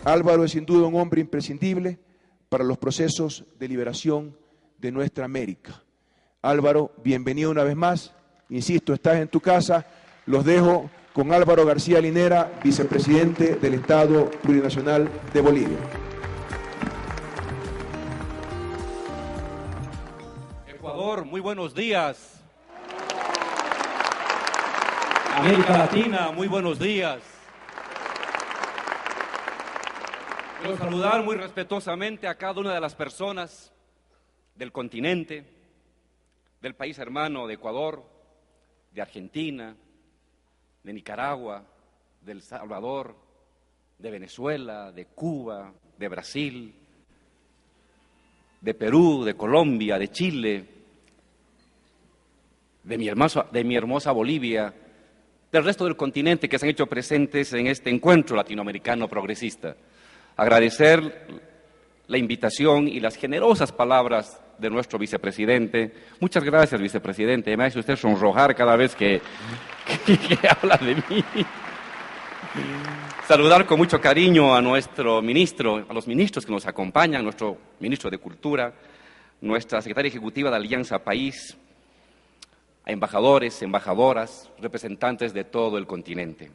Álvaro es sin duda un hombre imprescindible para los procesos de liberación de nuestra América. Álvaro, bienvenido una vez más. Insisto, estás en tu casa. Los dejo con Álvaro García Linera, vicepresidente del Estado Plurinacional de Bolivia. Ecuador, muy buenos días. América Latina, muy buenos días. Quiero saludar muy respetuosamente a cada una de las personas del continente, del país hermano de Ecuador, de Argentina, de Nicaragua, de El Salvador, de Venezuela, de Cuba, de Brasil, de Perú, de Colombia, de Chile, de mi hermosa Bolivia, del resto del continente que se han hecho presentes en este encuentro latinoamericano progresista. Agradecer la invitación y las generosas palabras de nuestro vicepresidente. Muchas gracias, vicepresidente. Me hace usted sonrojar cada vez que habla de mí. Saludar con mucho cariño a nuestro ministro, a los ministros que nos acompañan, nuestro ministro de Cultura, nuestra secretaria ejecutiva de Alianza País, a embajadores, embajadoras, representantes de todo el continente.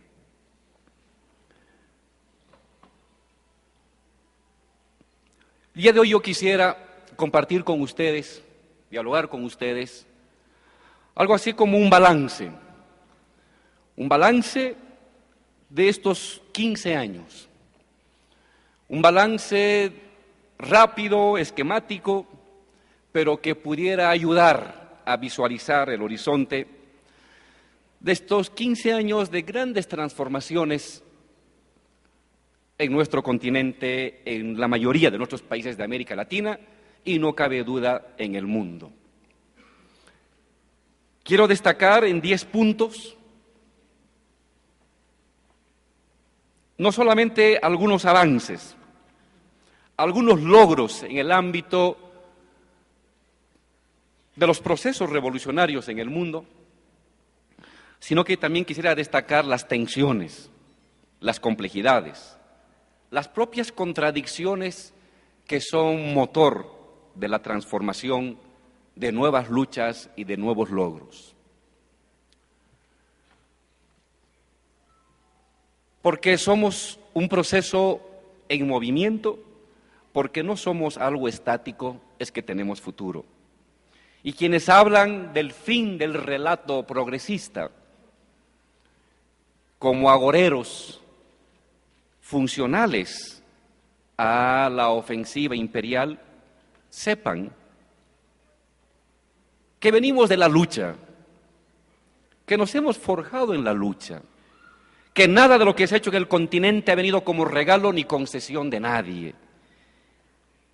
El día de hoy yo quisiera compartir con ustedes, dialogar con ustedes, algo así como un balance de estos 15 años, un balance rápido, esquemático, pero que pudiera ayudar a visualizar el horizonte de estos 15 años de grandes transformaciones en nuestro continente, en la mayoría de nuestros países de América Latina y no cabe duda en el mundo. Quiero destacar en 10 puntos no solamente algunos avances, algunos logros en el ámbito de los procesos revolucionarios en el mundo, sino que también quisiera destacar las tensiones, las complejidades, las propias contradicciones que son motor de la transformación de nuevas luchas y de nuevos logros. Porque somos un proceso en movimiento, porque no somos algo estático, es que tenemos futuro. Y quienes hablan del fin del relato progresista como agoreros funcionales a la ofensiva imperial, sepan que venimos de la lucha, que nos hemos forjado en la lucha, que nada de lo que se ha hecho en el continente ha venido como regalo ni concesión de nadie,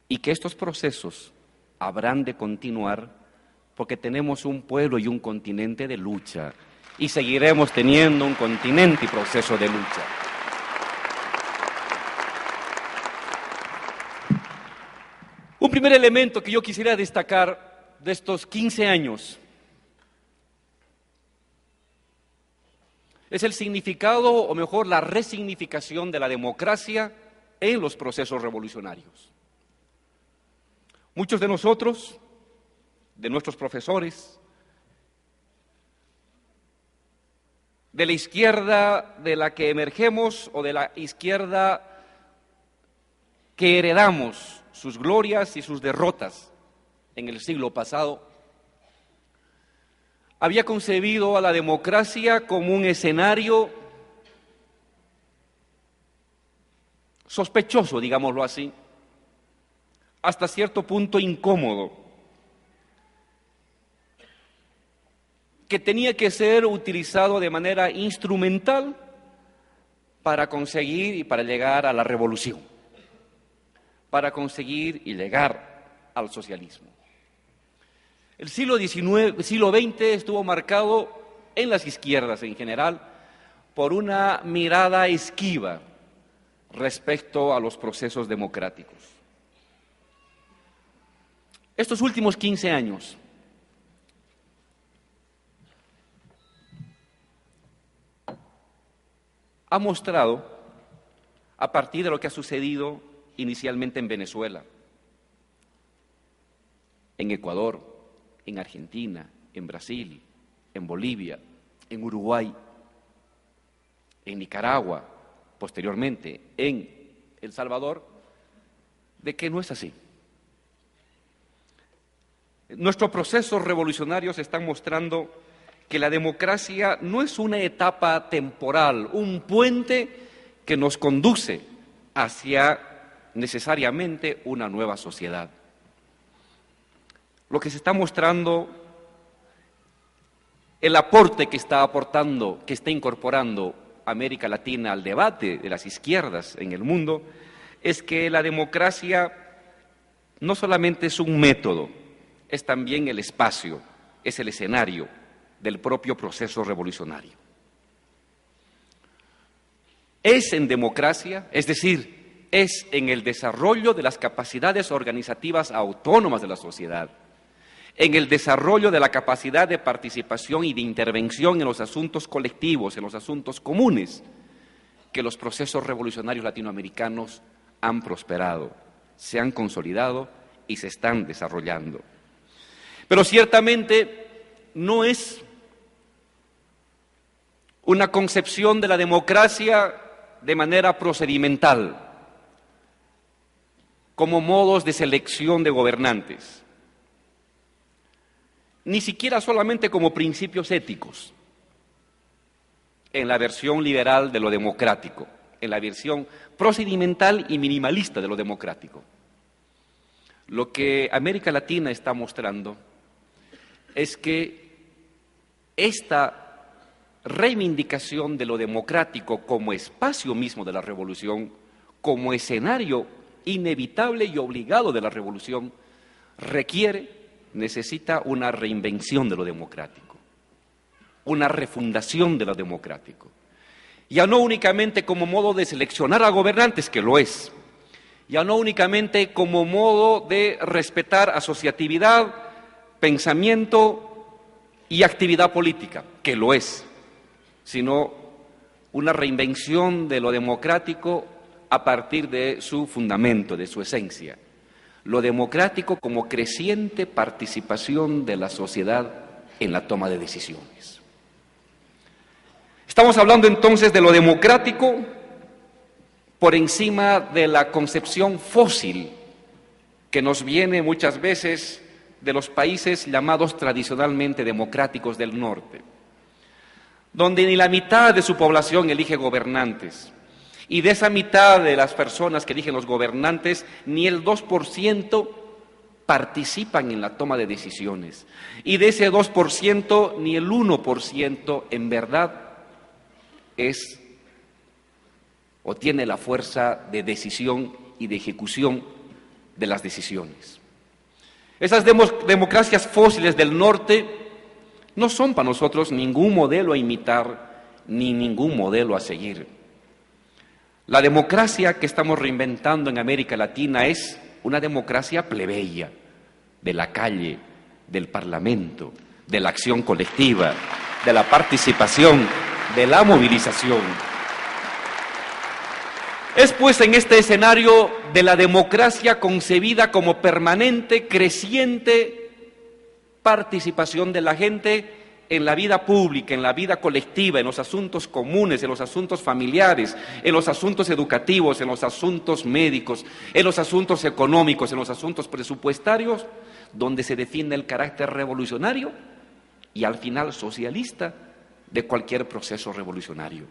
y que estos procesos habrán de continuar porque tenemos un pueblo y un continente de lucha, y seguiremos teniendo un continente y proceso de lucha. Un primer elemento que yo quisiera destacar de estos 15 años es el significado, o mejor, la resignificación de la democracia en los procesos revolucionarios. Muchos de nosotros, de nuestros profesores, de la izquierda de la que emergemos o de la izquierda que heredamos sus glorias y sus derrotas en el siglo pasado, había concebido a la democracia como un escenario sospechoso, digámoslo así, hasta cierto punto incómodo, que tenía que ser utilizado de manera instrumental para conseguir y para llegar a la revolución, para conseguir y llegar al socialismo. El siglo XX estuvo marcado en las izquierdas en general por una mirada esquiva respecto a los procesos democráticos. Estos últimos 15 años ha mostrado a partir de lo que ha sucedido inicialmente en Venezuela, en Ecuador, en Argentina, en Brasil, en Bolivia, en Uruguay, en Nicaragua, posteriormente en El Salvador, de que no es así. Nuestros procesos revolucionarios están mostrando que la democracia no es una etapa temporal, un puente que nos conduce hacia necesariamente una nueva sociedad. Lo que se está mostrando, el aporte que está aportando, que está incorporando América Latina al debate de las izquierdas en el mundo, es que la democracia no solamente es un método, es también el espacio, es el escenario del propio proceso revolucionario. Es en democracia, es decir, es en el desarrollo de las capacidades organizativas autónomas de la sociedad, en el desarrollo de la capacidad de participación y de intervención en los asuntos colectivos, en los asuntos comunes, que los procesos revolucionarios latinoamericanos han prosperado, se han consolidado y se están desarrollando. Pero ciertamente no es una concepción de la democracia de manera procedimental, como modos de selección de gobernantes, ni siquiera solamente como principios éticos, en la versión liberal de lo democrático, en la versión procedimental y minimalista de lo democrático. Lo que América Latina está mostrando es que esta reivindicación de lo democrático como espacio mismo de la revolución, como escenario inevitable y obligado de la revolución, necesita una reinvención de lo democrático, una refundación de lo democrático. Ya no únicamente como modo de seleccionar a gobernantes, que lo es, ya no únicamente como modo de respetar asociatividad, pensamiento y actividad política, que lo es, sino una reinvención de lo democrático a partir de su fundamento, de su esencia. Lo democrático como creciente participación de la sociedad en la toma de decisiones. Estamos hablando entonces de lo democrático por encima de la concepción fósil que nos viene muchas veces de los países llamados tradicionalmente democráticos del norte, donde ni la mitad de su población elige gobernantes, y de esa mitad de las personas que eligen los gobernantes, ni el 2% participan en la toma de decisiones, y de ese 2%, ni el 1% en verdad es o tiene la fuerza de decisión y de ejecución de las decisiones. Esas democracias fósiles del norte no son para nosotros ningún modelo a imitar ni ningún modelo a seguir. La democracia que estamos reinventando en América Latina es una democracia plebeya, de la calle, del parlamento, de la acción colectiva, de la participación, de la movilización. Es pues en este escenario de la democracia concebida como permanente, creciente participación de la gente en la vida pública, en la vida colectiva, en los asuntos comunes, en los asuntos familiares, en los asuntos educativos, en los asuntos médicos, en los asuntos económicos, en los asuntos presupuestarios, donde se define el carácter revolucionario y al final socialista de cualquier proceso revolucionario.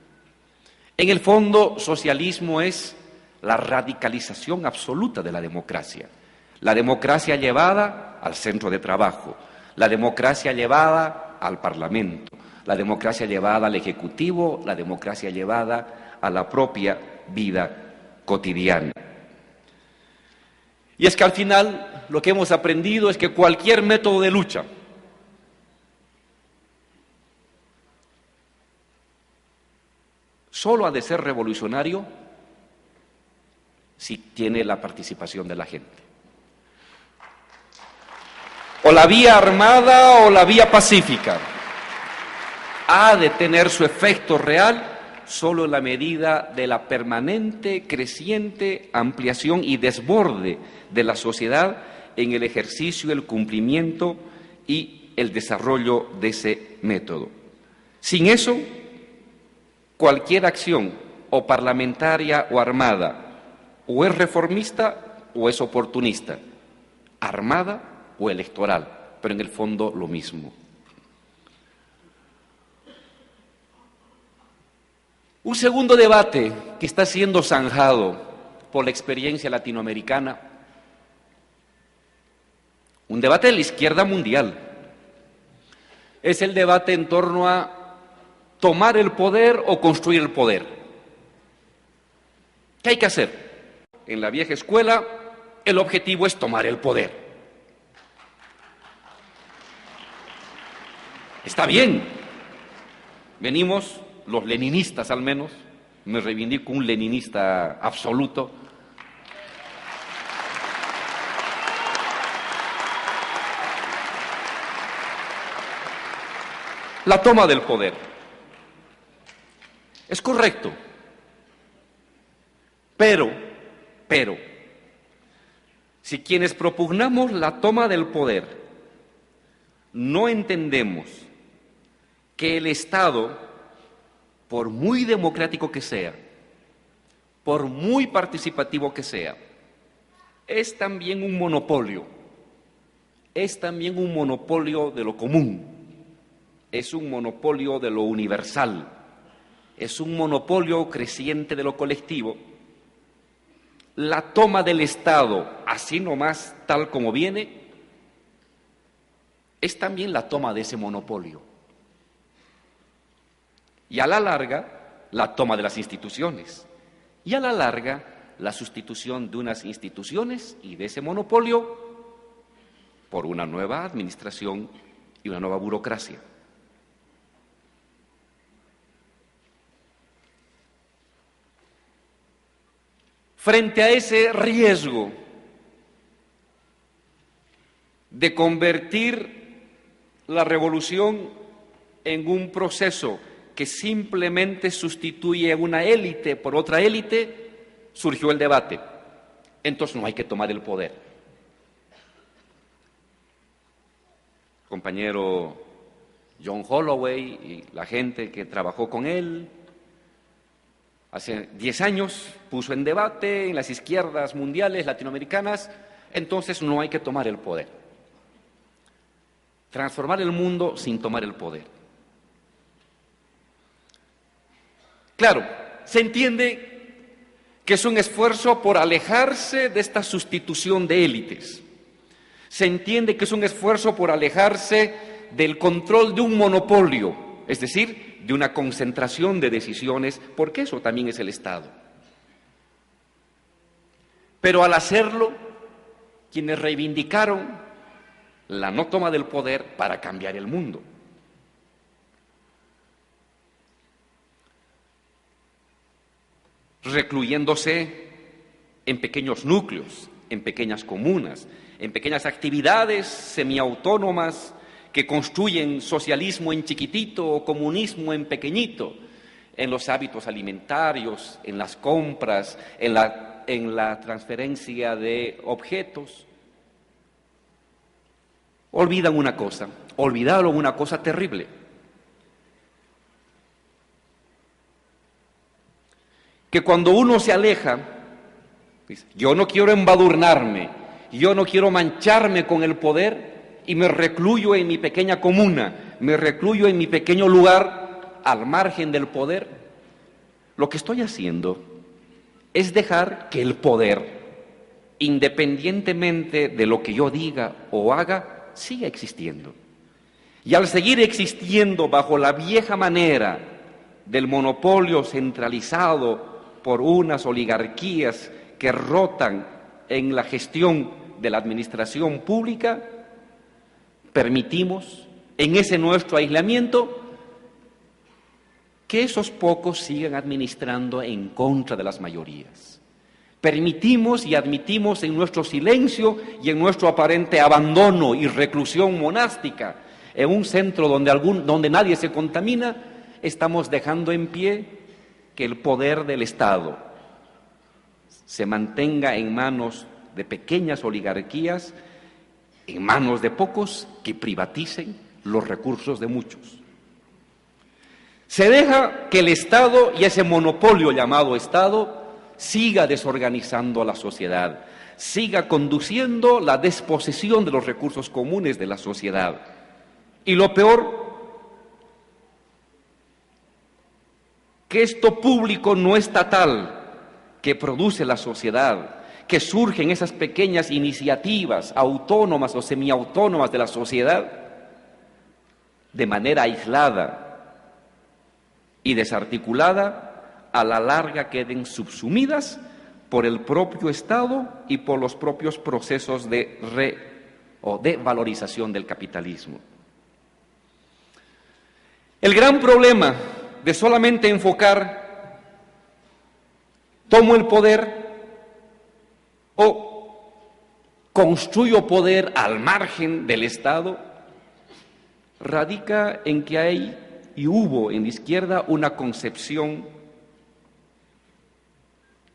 En el fondo, socialismo es la radicalización absoluta de la democracia llevada al centro de trabajo, la democracia llevada al Parlamento, la democracia llevada al Ejecutivo, la democracia llevada a la propia vida cotidiana. Y es que al final lo que hemos aprendido es que cualquier método de lucha solo ha de ser revolucionario si tiene la participación de la gente. O la vía armada o la vía pacífica ha de tener su efecto real solo en la medida de la permanente, creciente ampliación y desborde de la sociedad en el ejercicio, el cumplimiento y el desarrollo de ese método. Sin eso, cualquier acción, o parlamentaria o armada, o es reformista o es oportunista, armada o electoral, pero en el fondo lo mismo. Un segundo debate que está siendo zanjado por la experiencia latinoamericana, un debate de la izquierda mundial, es el debate en torno a tomar el poder o construir el poder. ¿Qué hay que hacer? En la vieja escuela, el objetivo es tomar el poder. Está bien. Venimos, los leninistas al menos, me reivindico un leninista absoluto, la toma del poder. Es correcto. Pero, si quienes propugnamos la toma del poder no entendemos que el Estado, por muy democrático que sea, por muy participativo que sea, es también un monopolio, es también un monopolio de lo común, es un monopolio de lo universal, es un monopolio creciente de lo colectivo. La toma del Estado, así nomás, tal como viene, es también la toma de ese monopolio. Y a la larga, la toma de las instituciones. Y a la larga, la sustitución de unas instituciones y de ese monopolio por una nueva administración y una nueva burocracia. Frente a ese riesgo de convertir la revolución en un proceso que simplemente sustituye a una élite por otra élite, surgió el debate. Entonces no hay que tomar el poder. Compañero John Holloway y la gente que trabajó con él, hace 10 años puso en debate en las izquierdas mundiales latinoamericanas, entonces no hay que tomar el poder. Transformar el mundo sin tomar el poder. Claro, se entiende que es un esfuerzo por alejarse de esta sustitución de élites. Se entiende que es un esfuerzo por alejarse del control de un monopolio, es decir, de una concentración de decisiones, porque eso también es el Estado. Pero al hacerlo, quienes reivindicaron la no toma del poder para cambiar el mundo. Recluyéndose en pequeños núcleos, en pequeñas comunas, en pequeñas actividades semiautónomas que construyen socialismo en chiquitito o comunismo en pequeñito, en los hábitos alimentarios, en las compras, en la transferencia de objetos. Olvidaron una cosa terrible. Que cuando uno se aleja, dice, yo no quiero embadurnarme, yo no quiero mancharme con el poder y me recluyo en mi pequeña comuna, me recluyo en mi pequeño lugar al margen del poder, lo que estoy haciendo es dejar que el poder, independientemente de lo que yo diga o haga, siga existiendo. Y al seguir existiendo bajo la vieja manera del monopolio centralizado por unas oligarquías que rotan en la gestión de la administración pública, permitimos en ese nuestro aislamiento que esos pocos sigan administrando en contra de las mayorías. Permitimos y admitimos en nuestro silencio y en nuestro aparente abandono y reclusión monástica, en un centro donde nadie se contamina, estamos dejando en pie que el poder del Estado se mantenga en manos de pequeñas oligarquías, en manos de pocos que privaticen los recursos de muchos. Se deja que el Estado y ese monopolio llamado Estado siga desorganizando a la sociedad, siga conduciendo la desposesión de los recursos comunes de la sociedad. Y lo peor, que esto público no estatal que produce la sociedad, que surgen esas pequeñas iniciativas autónomas o semiautónomas de la sociedad, de manera aislada y desarticulada, a la larga queden subsumidas por el propio Estado y por los propios procesos de valorización del capitalismo. El gran problema de solamente enfocar, tomo el poder o construyo poder al margen del Estado, radica en que hay y hubo en la izquierda una concepción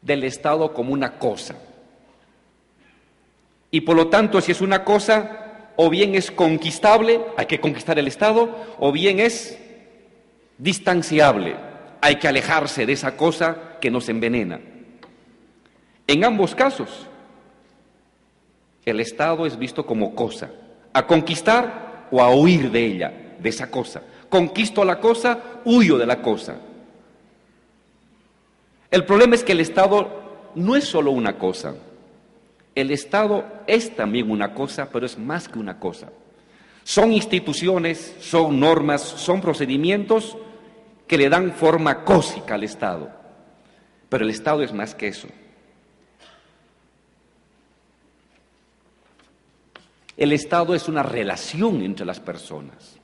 del Estado como una cosa. Y por lo tanto, si es una cosa, o bien es conquistable, hay que conquistar el Estado, o bien es distanciable, hay que alejarse de esa cosa que nos envenena. En ambos casos, el Estado es visto como cosa, a conquistar o a huir de ella, de esa cosa. Conquisto la cosa, huyo de la cosa. El problema es que el Estado no es solo una cosa. El Estado es también una cosa, pero es más que una cosa. Son instituciones, son normas, son procedimientos que le dan forma cósica al Estado. Pero el Estado es más que eso. El Estado es una relación entre las personas.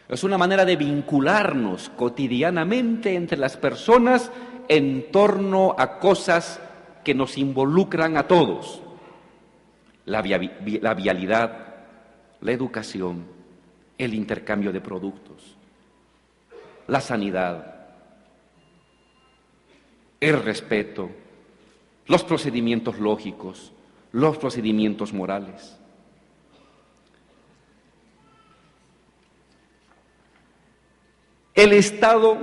Es una manera de vincularnos cotidianamente entre las personas en torno a cosas que nos involucran a todos. La vialidad, la educación, el intercambio de productos, la sanidad, el respeto, los procedimientos lógicos, los procedimientos morales. El Estado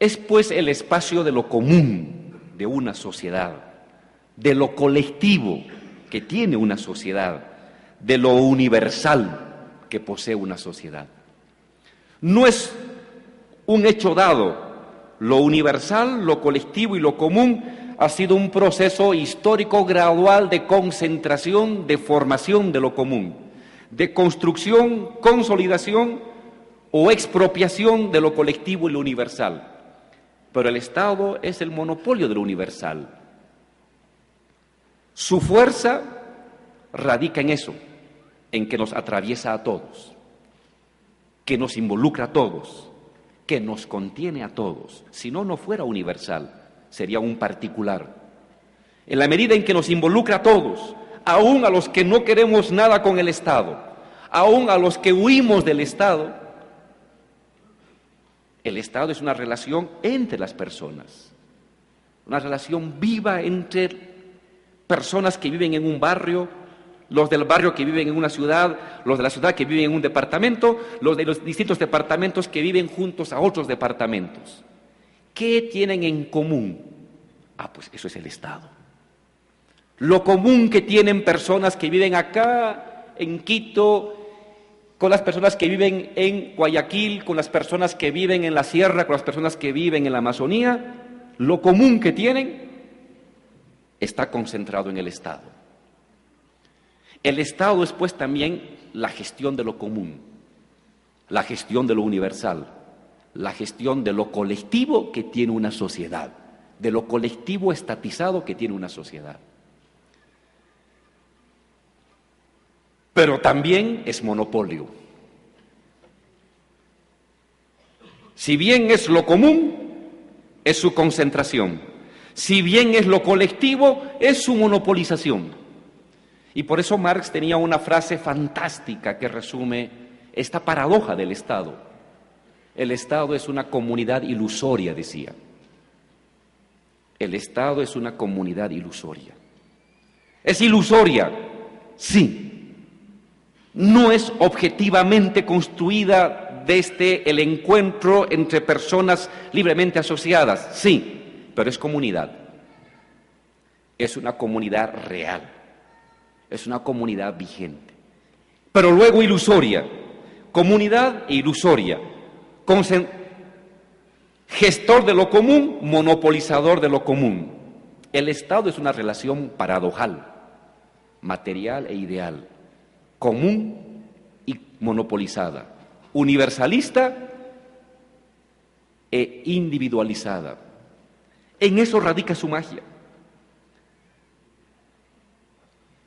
es pues el espacio de lo común de una sociedad, de lo colectivo que tiene una sociedad, de lo universal que posee una sociedad. No es un hecho dado, lo universal, lo colectivo y lo común ha sido un proceso histórico gradual de concentración, de formación de lo común, de construcción, consolidación o expropiación de lo colectivo y lo universal. Pero el Estado es el monopolio de lo universal. Su fuerza radica en eso, en que nos atraviesa a todos, que nos involucra a todos, que nos contiene a todos. Si no, no fuera universal, sería un particular. En la medida en que nos involucra a todos, aún a los que no queremos nada con el Estado, aún a los que huimos del Estado, el Estado es una relación entre las personas, una relación viva entre personas que viven en un barrio, los del barrio que viven en una ciudad, los de la ciudad que viven en un departamento, los de los distintos departamentos que viven juntos a otros departamentos. ¿Qué tienen en común? Pues eso es el Estado. Lo común que tienen personas que viven acá, en Quito, con las personas que viven en Guayaquil, con las personas que viven en la sierra, con las personas que viven en la Amazonía, lo común que tienen está concentrado en el Estado. El Estado es pues también la gestión de lo común, la gestión de lo universal, la gestión de lo colectivo que tiene una sociedad, de lo colectivo estatizado que tiene una sociedad. Pero también es monopolio. Si bien es lo común, es su concentración. Si bien es lo colectivo, es su monopolización. Y por eso Marx tenía una frase fantástica que resume esta paradoja del Estado. El Estado es una comunidad ilusoria, decía. El Estado es una comunidad ilusoria. ¿Es ilusoria? Sí. No es objetivamente construida desde el encuentro entre personas libremente asociadas, sí, pero es comunidad. Es una comunidad real. Es una comunidad vigente. Pero luego ilusoria. Comunidad e ilusoria. Gestor de lo común, monopolizador de lo común. El Estado es una relación paradojal, material e ideal, común y monopolizada, universalista e individualizada. En eso radica su magia.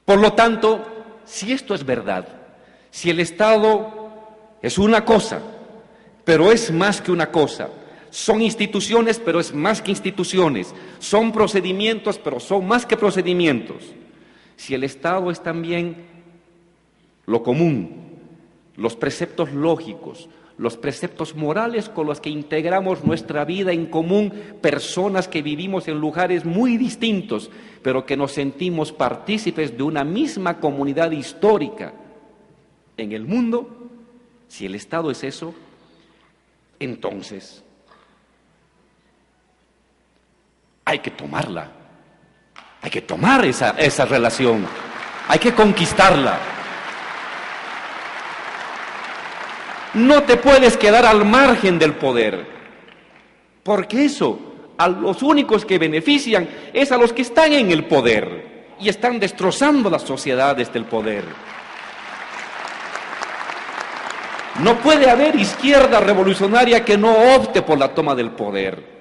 Por lo tanto, si esto es verdad, si el Estado es una cosa, pero es más que una cosa, son instituciones, pero es más que instituciones, son procedimientos, pero son más que procedimientos. Si el Estado es también lo común, los preceptos lógicos, los preceptos morales con los que integramos nuestra vida en común, personas que vivimos en lugares muy distintos, pero que nos sentimos partícipes de una misma comunidad histórica en el mundo, si el Estado es eso, entonces hay que tomarla, hay que tomar esa relación, hay que conquistarla. No te puedes quedar al margen del poder, porque eso, a los únicos que benefician es a los que están en el poder y están destrozando las sociedades del poder. No puede haber izquierda revolucionaria que no opte por la toma del poder.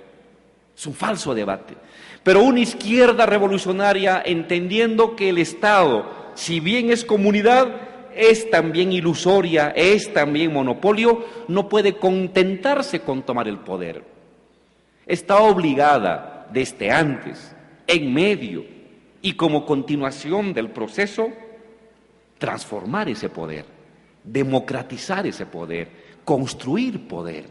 Es un falso debate. Pero una izquierda revolucionaria, entendiendo que el Estado, si bien es comunidad, es también ilusoria, es también monopolio, no puede contentarse con tomar el poder. Está obligada desde antes, en medio y como continuación del proceso, transformar ese poder, democratizar ese poder, construir poder.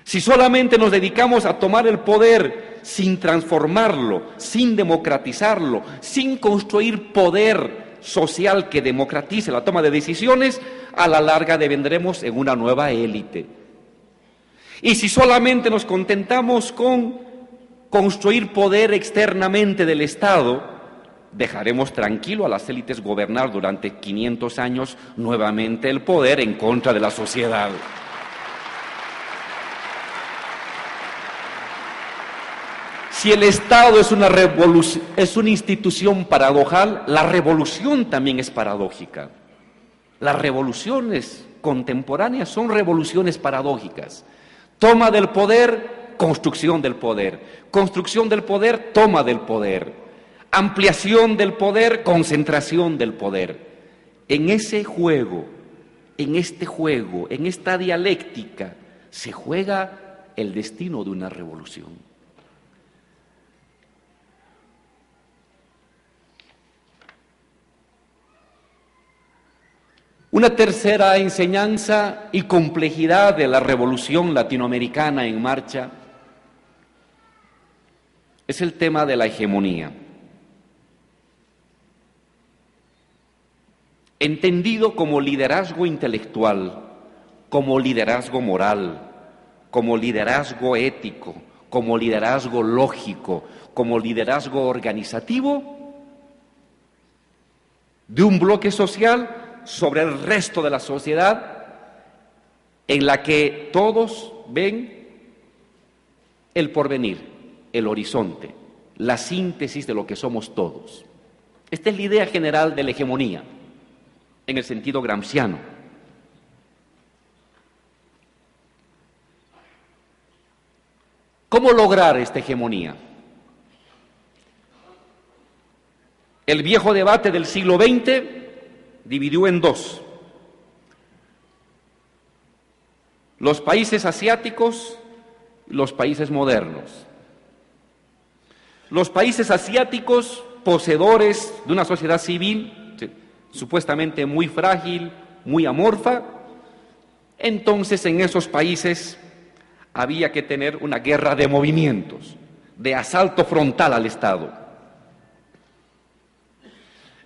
Si solamente nos dedicamos a tomar el poder sin transformarlo, sin democratizarlo, sin construir poder social que democratice la toma de decisiones, a la larga devendremos en una nueva élite. Y si solamente nos contentamos con construir poder externamente del Estado, dejaremos tranquilo a las élites gobernar durante 500 años nuevamente el poder en contra de la sociedad. Si el Estado es una institución paradojal, la revolución también es paradójica. Las revoluciones contemporáneas son revoluciones paradójicas. Toma del poder, construcción del poder. Construcción del poder, toma del poder. Ampliación del poder, concentración del poder. En ese juego, en esta dialéctica, se juega el destino de una revolución. Una tercera enseñanza y complejidad de la revolución latinoamericana en marcha es el tema de la hegemonía. Entendido como liderazgo intelectual, como liderazgo moral, como liderazgo ético, como liderazgo lógico, como liderazgo organizativo de un bloque social sobre el resto de la sociedad, en la que todos ven el porvenir, el horizonte, la síntesis de lo que somos todos. Esta es la idea general de la hegemonía, en el sentido gramsciano. ¿Cómo lograr esta hegemonía? El viejo debate del siglo XX dividió en dos: los países asiáticos y los países modernos. Los países asiáticos, poseedores de una sociedad civil supuestamente muy frágil, muy amorfa, Entonces, en esos países había que tener una guerra de movimientos, de asalto frontal al Estado.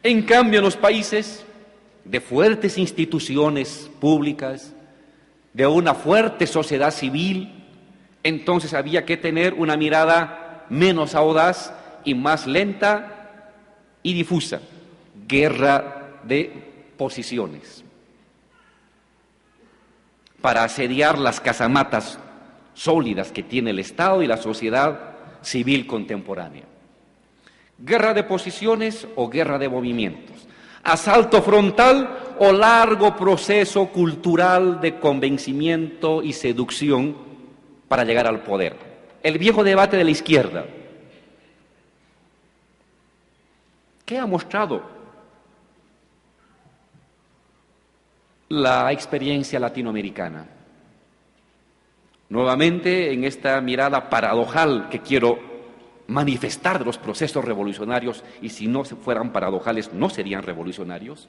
En cambio, en los países de fuertes instituciones públicas, de una fuerte sociedad civil, entonces había que tener una mirada menos audaz y más lenta y difusa. Guerra de posiciones. Para asediar las casamatas sólidas que tiene el Estado y la sociedad civil contemporánea. Guerra de posiciones o guerra de movimientos. Asalto frontal o largo proceso cultural de convencimiento y seducción para llegar al poder. El viejo debate de la izquierda. ¿Qué ha mostrado la experiencia latinoamericana? Nuevamente, en esta mirada paradojal que quiero manifestar de los procesos revolucionarios, y si no fueran paradojales, no serían revolucionarios.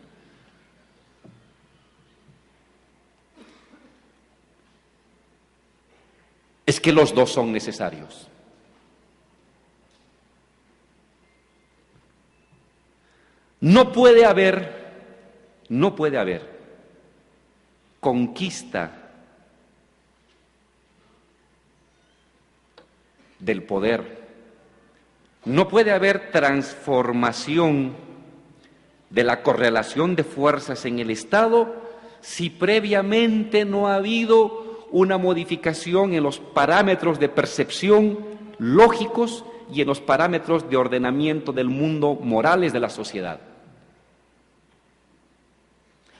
Es que los dos son necesarios. No puede haber conquista del poder, no puede haber transformación de la correlación de fuerzas en el Estado si previamente no ha habido una modificación en los parámetros de percepción lógicos y en los parámetros de ordenamiento del mundo morales de la sociedad.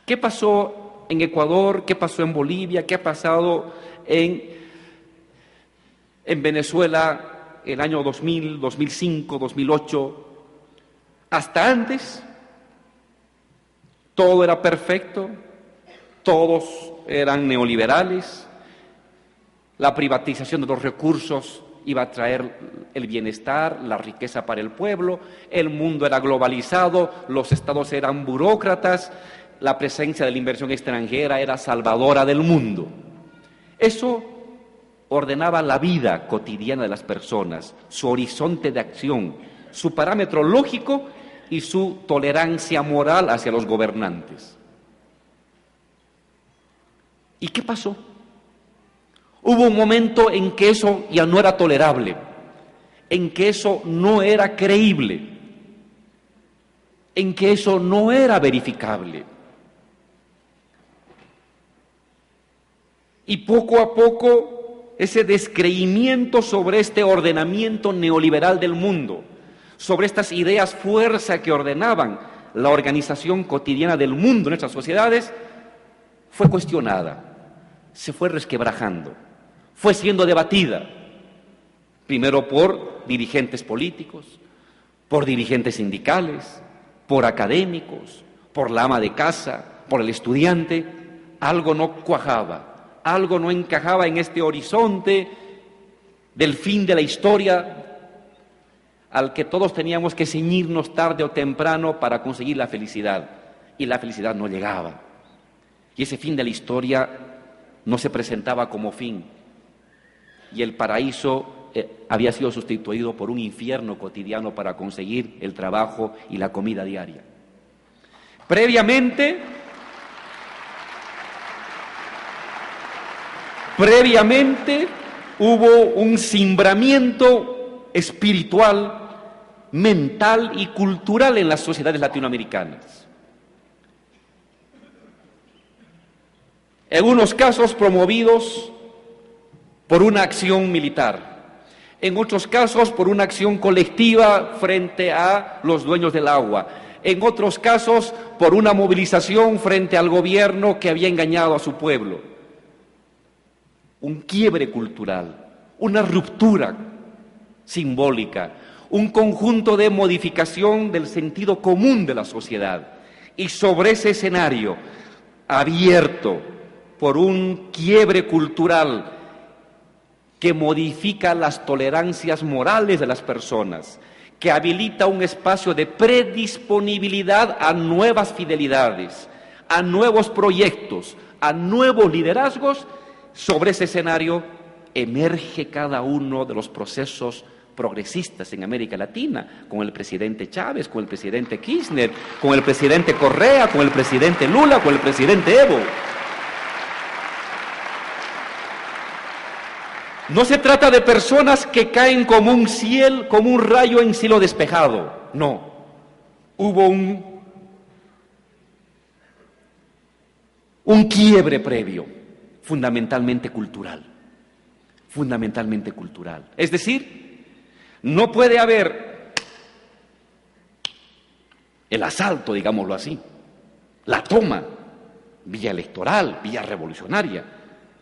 ¿Qué pasó en Ecuador? ¿Qué pasó en Bolivia? ¿Qué ha pasado en Venezuela el año 2000, 2005, 2008? Hasta antes, todo era perfecto, todos eran neoliberales, la privatización de los recursos iba a traer el bienestar, la riqueza para el pueblo, el mundo era globalizado, los estados eran burócratas, la presencia de la inversión extranjera era salvadora del mundo. Eso ordenaba la vida cotidiana de las personas, su horizonte de acción, su parámetro lógico y su tolerancia moral hacia los gobernantes. ¿Y qué pasó? Hubo un momento en que eso ya no era tolerable, en que eso no era creíble, en que eso no era verificable. Y poco a poco ese descreimiento sobre este ordenamiento neoliberal del mundo, sobre estas ideas fuerza que ordenaban la organización cotidiana del mundo en nuestras sociedades, fue cuestionada, se fue resquebrajando, fue siendo debatida, primero por dirigentes políticos, por dirigentes sindicales, por académicos, por la ama de casa, por el estudiante. Algo no cuajaba. Algo no encajaba en este horizonte del fin de la historia al que todos teníamos que ceñirnos tarde o temprano para conseguir la felicidad. Y la felicidad no llegaba. Y ese fin de la historia no se presentaba como fin. Y el paraíso había sido sustituido por un infierno cotidiano para conseguir el trabajo y la comida diaria. Previamente hubo un cimbramiento espiritual, mental y cultural en las sociedades latinoamericanas. En unos casos promovidos por una acción militar, en otros casos por una acción colectiva frente a los dueños del agua, en otros casos por una movilización frente al gobierno que había engañado a su pueblo. Un quiebre cultural, una ruptura simbólica, un conjunto de modificación del sentido común de la sociedad. Y sobre ese escenario abierto por un quiebre cultural que modifica las tolerancias morales de las personas, que habilita un espacio de predisponibilidad a nuevas fidelidades, a nuevos proyectos, a nuevos liderazgos, sobre ese escenario emerge cada uno de los procesos progresistas en América Latina, con el presidente Chávez, con el presidente Kirchner, con el presidente Correa, con el presidente Lula, con el presidente Evo. No se trata de personas que caen como un rayo en cielo despejado, no. Hubo un quiebre previo, fundamentalmente cultural. Es decir, no puede haber el asalto, digámoslo así, la toma, vía electoral, vía revolucionaria,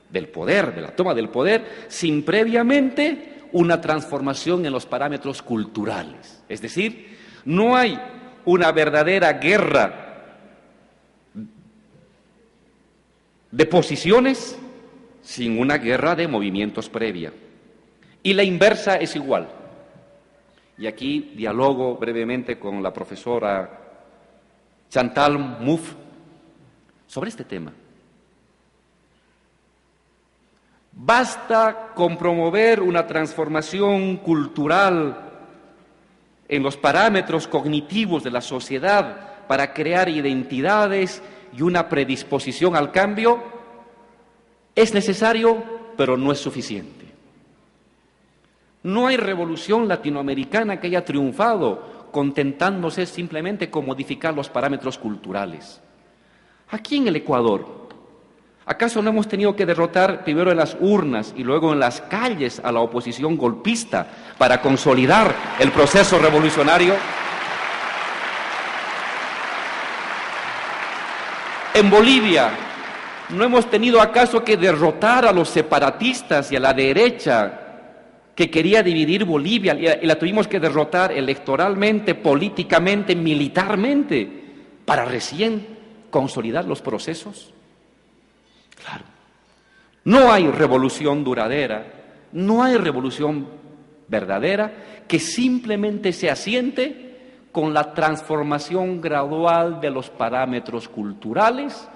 del poder, de la toma del poder, sin previamente una transformación en los parámetros culturales. Es decir, no hay una verdadera guerra de posiciones sin una guerra de movimientos previa. Y la inversa es igual. Y aquí dialogo brevemente con la profesora Chantal Mouffe sobre este tema. Basta con promover una transformación cultural en los parámetros cognitivos de la sociedad para crear identidades y una predisposición al cambio. Es necesario, pero no es suficiente. No hay revolución latinoamericana que haya triunfado contentándose simplemente con modificar los parámetros culturales. Aquí en el Ecuador, ¿acaso no hemos tenido que derrotar primero en las urnas y luego en las calles a la oposición golpista para consolidar el proceso revolucionario? En Bolivia, ¿no hemos tenido acaso que derrotar a los separatistas y a la derecha que quería dividir Bolivia y la tuvimos que derrotar electoralmente, políticamente, militarmente, para recién consolidar los procesos? Claro. No hay revolución duradera, no hay revolución verdadera que simplemente se asiente con la transformación gradual de los parámetros culturales.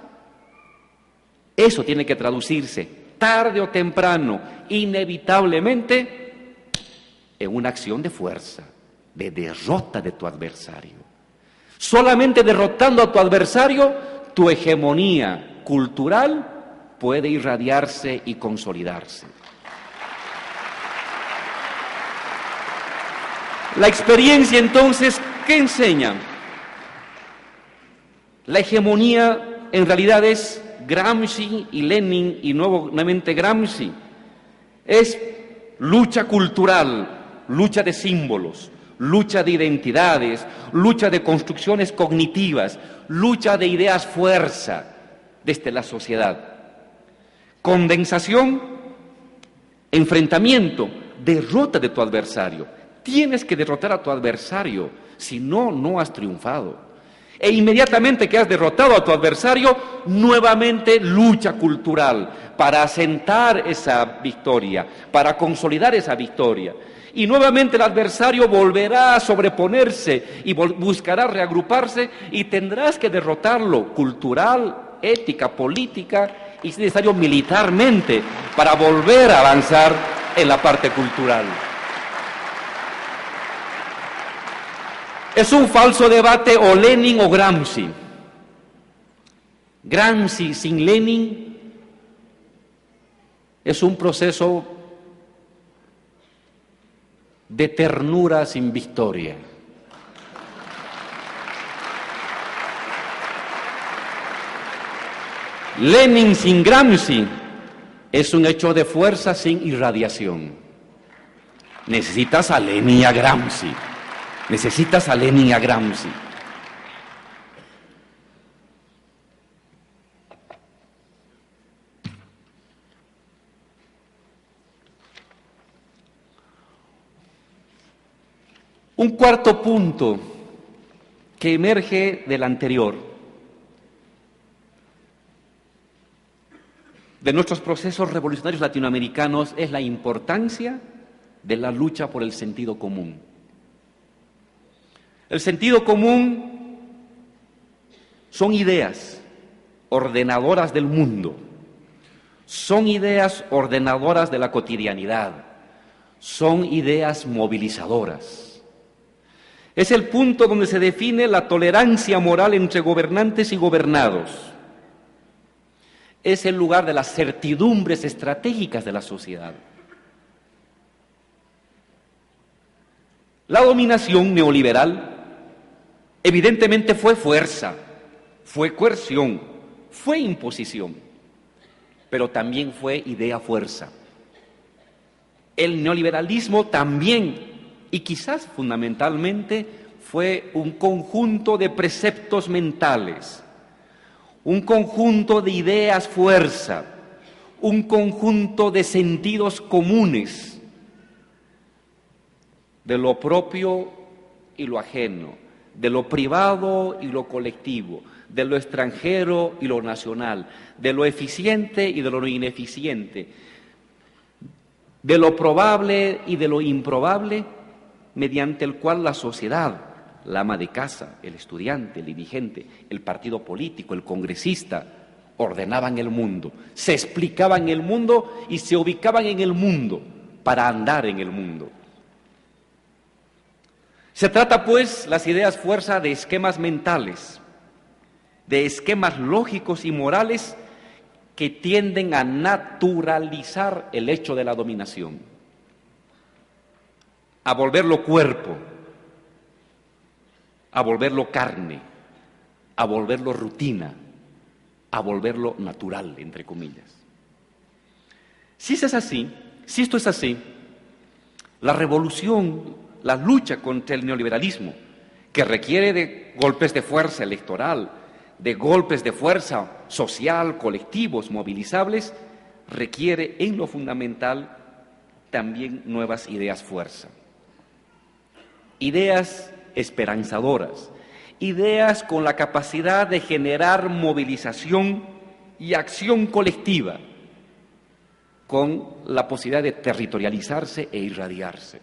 Eso tiene que traducirse, tarde o temprano, inevitablemente, en una acción de fuerza, de derrota de tu adversario. Solamente derrotando a tu adversario, tu hegemonía cultural puede irradiarse y consolidarse. La experiencia, entonces, ¿qué enseña? La hegemonía en realidad es Gramsci y Lenin, y nuevamente Gramsci. Es lucha cultural, lucha de símbolos, lucha de identidades, lucha de construcciones cognitivas, lucha de ideas fuerza desde la sociedad. Condensación, enfrentamiento, derrota de tu adversario. Tienes que derrotar a tu adversario, si no, no has triunfado. E inmediatamente que has derrotado a tu adversario, nuevamente lucha cultural para asentar esa victoria, para consolidar esa victoria. Y nuevamente el adversario volverá a sobreponerse y buscará reagruparse y tendrás que derrotarlo cultural, ética, política y, si necesario, militarmente para volver a avanzar en la parte cultural. Es un falso debate o Lenin o Gramsci. Gramsci sin Lenin es un proceso de ternura sin victoria. Lenin sin Gramsci es un hecho de fuerza sin irradiación. Necesitas a Lenin y a Gramsci. Necesitas a Lenin y a Gramsci. Un cuarto punto que emerge del anterior, de nuestros procesos revolucionarios latinoamericanos, es la importancia de la lucha por el sentido común. El sentido común son ideas, ordenadoras del mundo, son ideas ordenadoras de la cotidianidad, son ideas movilizadoras. Es el punto donde se define la tolerancia moral entre gobernantes y gobernados. Es el lugar de las certidumbres estratégicas de la sociedad. La dominación neoliberal evidentemente fue fuerza, fue coerción, fue imposición, pero también fue idea-fuerza. El neoliberalismo también, y quizás fundamentalmente, fue un conjunto de preceptos mentales, un conjunto de ideas-fuerza, un conjunto de sentidos comunes, de lo propio y lo ajeno, de lo privado y lo colectivo, de lo extranjero y lo nacional, de lo eficiente y de lo ineficiente, de lo probable y de lo improbable, mediante el cual la sociedad, la ama de casa, el estudiante, el dirigente, el partido político, el congresista, ordenaban el mundo, se explicaban el mundo y se ubicaban en el mundo para andar en el mundo. Se trata, pues, las ideas fuerza de esquemas mentales, de esquemas lógicos y morales que tienden a naturalizar el hecho de la dominación, a volverlo cuerpo, a volverlo carne, a volverlo rutina, a volverlo natural, entre comillas. Si esto es así, la revolución, la lucha contra el neoliberalismo, que requiere de golpes de fuerza electoral, de golpes de fuerza social, colectivos, movilizables, requiere en lo fundamental también nuevas ideas fuerza. Ideas esperanzadoras, ideas con la capacidad de generar movilización y acción colectiva, con la posibilidad de territorializarse e irradiarse.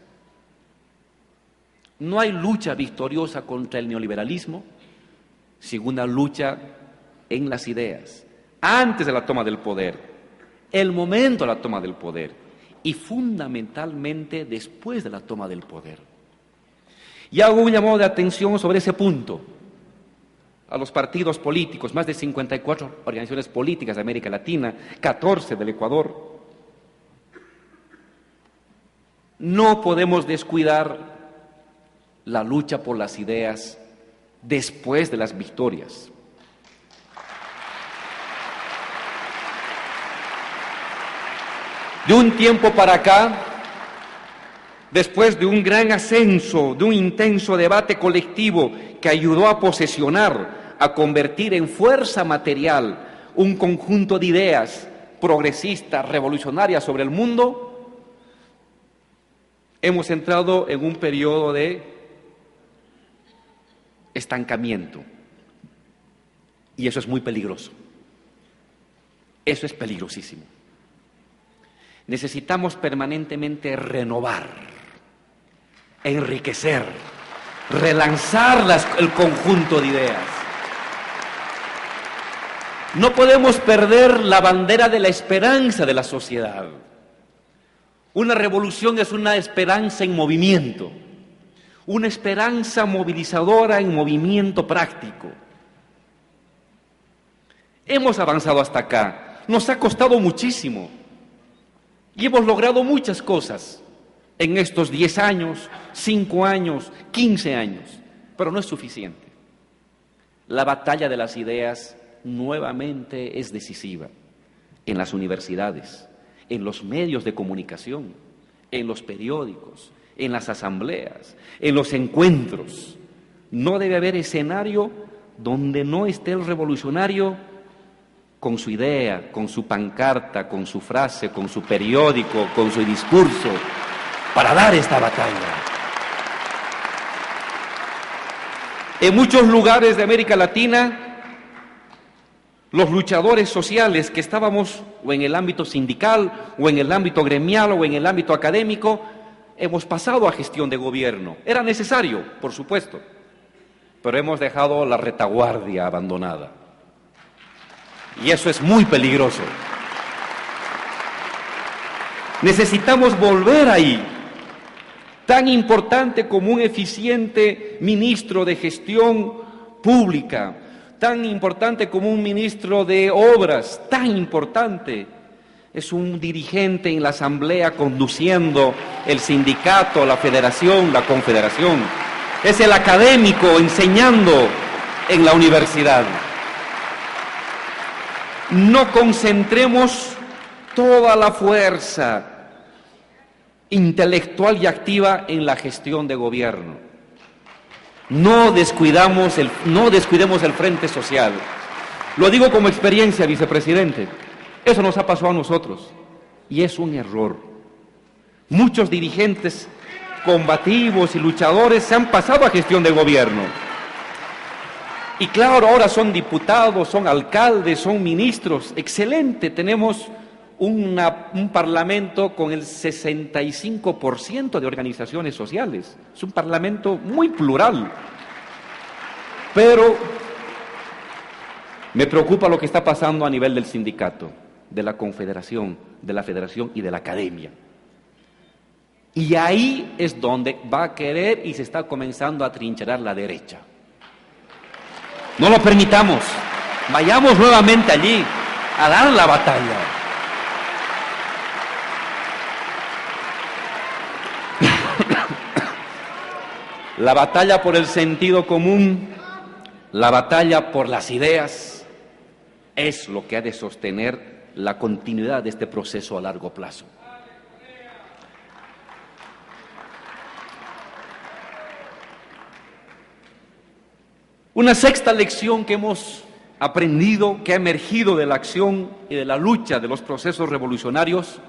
No hay lucha victoriosa contra el neoliberalismo sin una lucha en las ideas, antes de la toma del poder, el momento de la toma del poder y fundamentalmente después de la toma del poder. Y hago un llamado de atención sobre ese punto a los partidos políticos, más de 54 organizaciones políticas de América Latina, 14 del Ecuador. No podemos descuidar la lucha por las ideas después de las victorias. De un tiempo para acá, después de un gran ascenso, de un intenso debate colectivo que ayudó a posesionar, a convertir en fuerza material un conjunto de ideas progresistas, revolucionarias sobre el mundo, hemos entrado en un periodo de estancamiento. Y eso es muy peligroso. Eso es peligrosísimo. Necesitamos permanentemente renovar, enriquecer, relanzar el conjunto de ideas. No podemos perder la bandera de la esperanza de la sociedad. Una revolución es una esperanza en movimiento, una esperanza movilizadora en movimiento práctico. Hemos avanzado hasta acá, nos ha costado muchísimo y hemos logrado muchas cosas en estos 10 años, 5 años, 15 años, pero no es suficiente. La batalla de las ideas nuevamente es decisiva en las universidades, en los medios de comunicación, en los periódicos, en las asambleas, en los encuentros. No debe haber escenario donde no esté el revolucionario con su idea, con su pancarta, con su frase, con su periódico, con su discurso, para dar esta batalla. En muchos lugares de América Latina, los luchadores sociales que estábamos o en el ámbito sindical, o en el ámbito gremial, o en el ámbito académico, hemos pasado a gestión de gobierno. Era necesario, por supuesto, pero hemos dejado la retaguardia abandonada. Y eso es muy peligroso. Necesitamos volver ahí. Tan importante como un eficiente ministro de gestión pública, tan importante como un ministro de obras, tan importante es un dirigente en la asamblea conduciendo el sindicato, la federación, la confederación. Es el académico enseñando en la universidad. No concentremos toda la fuerza intelectual y activa en la gestión de gobierno. No descuidemos el frente social. Lo digo como experiencia, vicepresidente. Eso nos ha pasado a nosotros y es un error. Muchos dirigentes combativos y luchadores se han pasado a gestión de gobierno. Y claro, ahora son diputados, son alcaldes, son ministros. Excelente, tenemos un parlamento con el 65% de organizaciones sociales. Es un parlamento muy plural. Pero me preocupa lo que está pasando a nivel del sindicato, de la confederación, de la federación y de la academia. Y ahí es donde va a querer y se está comenzando a trincherar la derecha. No lo permitamos. Vayamos nuevamente allí a dar la batalla. La batalla por el sentido común, la batalla por las ideas, es lo que ha de sostener la continuidad de este proceso a largo plazo. Una sexta lección que hemos aprendido, que ha emergido de la acción y de la lucha de los procesos revolucionarios,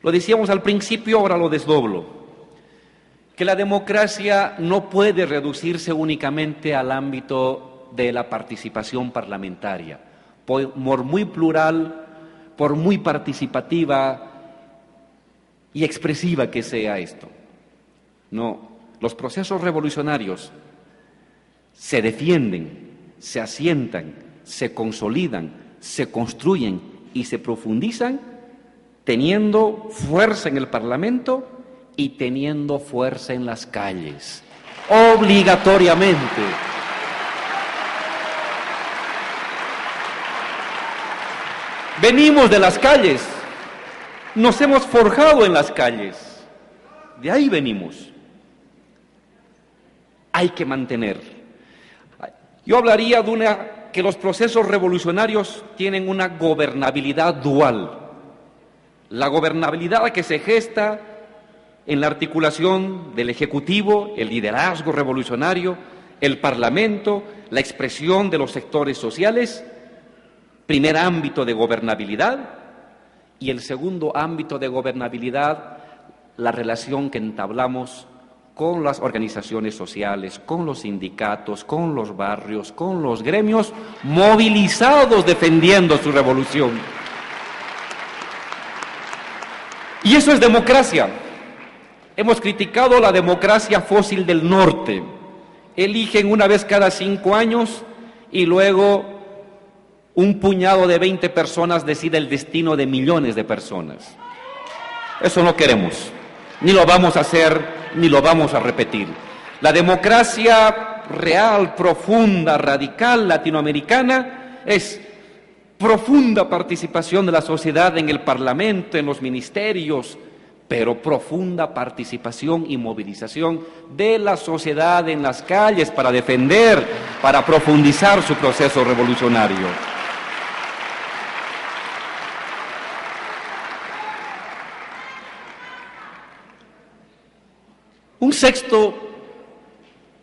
lo decíamos al principio, ahora lo desdoblo, que la democracia no puede reducirse únicamente al ámbito de la participación parlamentaria, por muy plural, por muy participativa y expresiva que sea esto. No, los procesos revolucionarios se defienden, se asientan, se consolidan, se construyen y se profundizan teniendo fuerza en el Parlamento y teniendo fuerza en las calles, obligatoriamente. Venimos de las calles, nos hemos forjado en las calles, de ahí venimos. Hay que mantener. Yo hablaría de que los procesos revolucionarios tienen una gobernabilidad dual. La gobernabilidad que se gesta en la articulación del Ejecutivo, el liderazgo revolucionario, el Parlamento, la expresión de los sectores sociales, primer ámbito de gobernabilidad, y el segundo ámbito de gobernabilidad, la relación que entablamos con las organizaciones sociales, con los sindicatos, con los barrios, con los gremios, movilizados defendiendo su revolución. Y eso es democracia. Hemos criticado la democracia fósil del norte. Eligen una vez cada 5 años y luego un puñado de 20 personas decide el destino de millones de personas. Eso no queremos, ni lo vamos a hacer, ni lo vamos a repetir. La democracia real, profunda, radical, latinoamericana es profunda participación de la sociedad en el Parlamento, en los ministerios, pero profunda participación y movilización de la sociedad en las calles para defender, para profundizar su proceso revolucionario.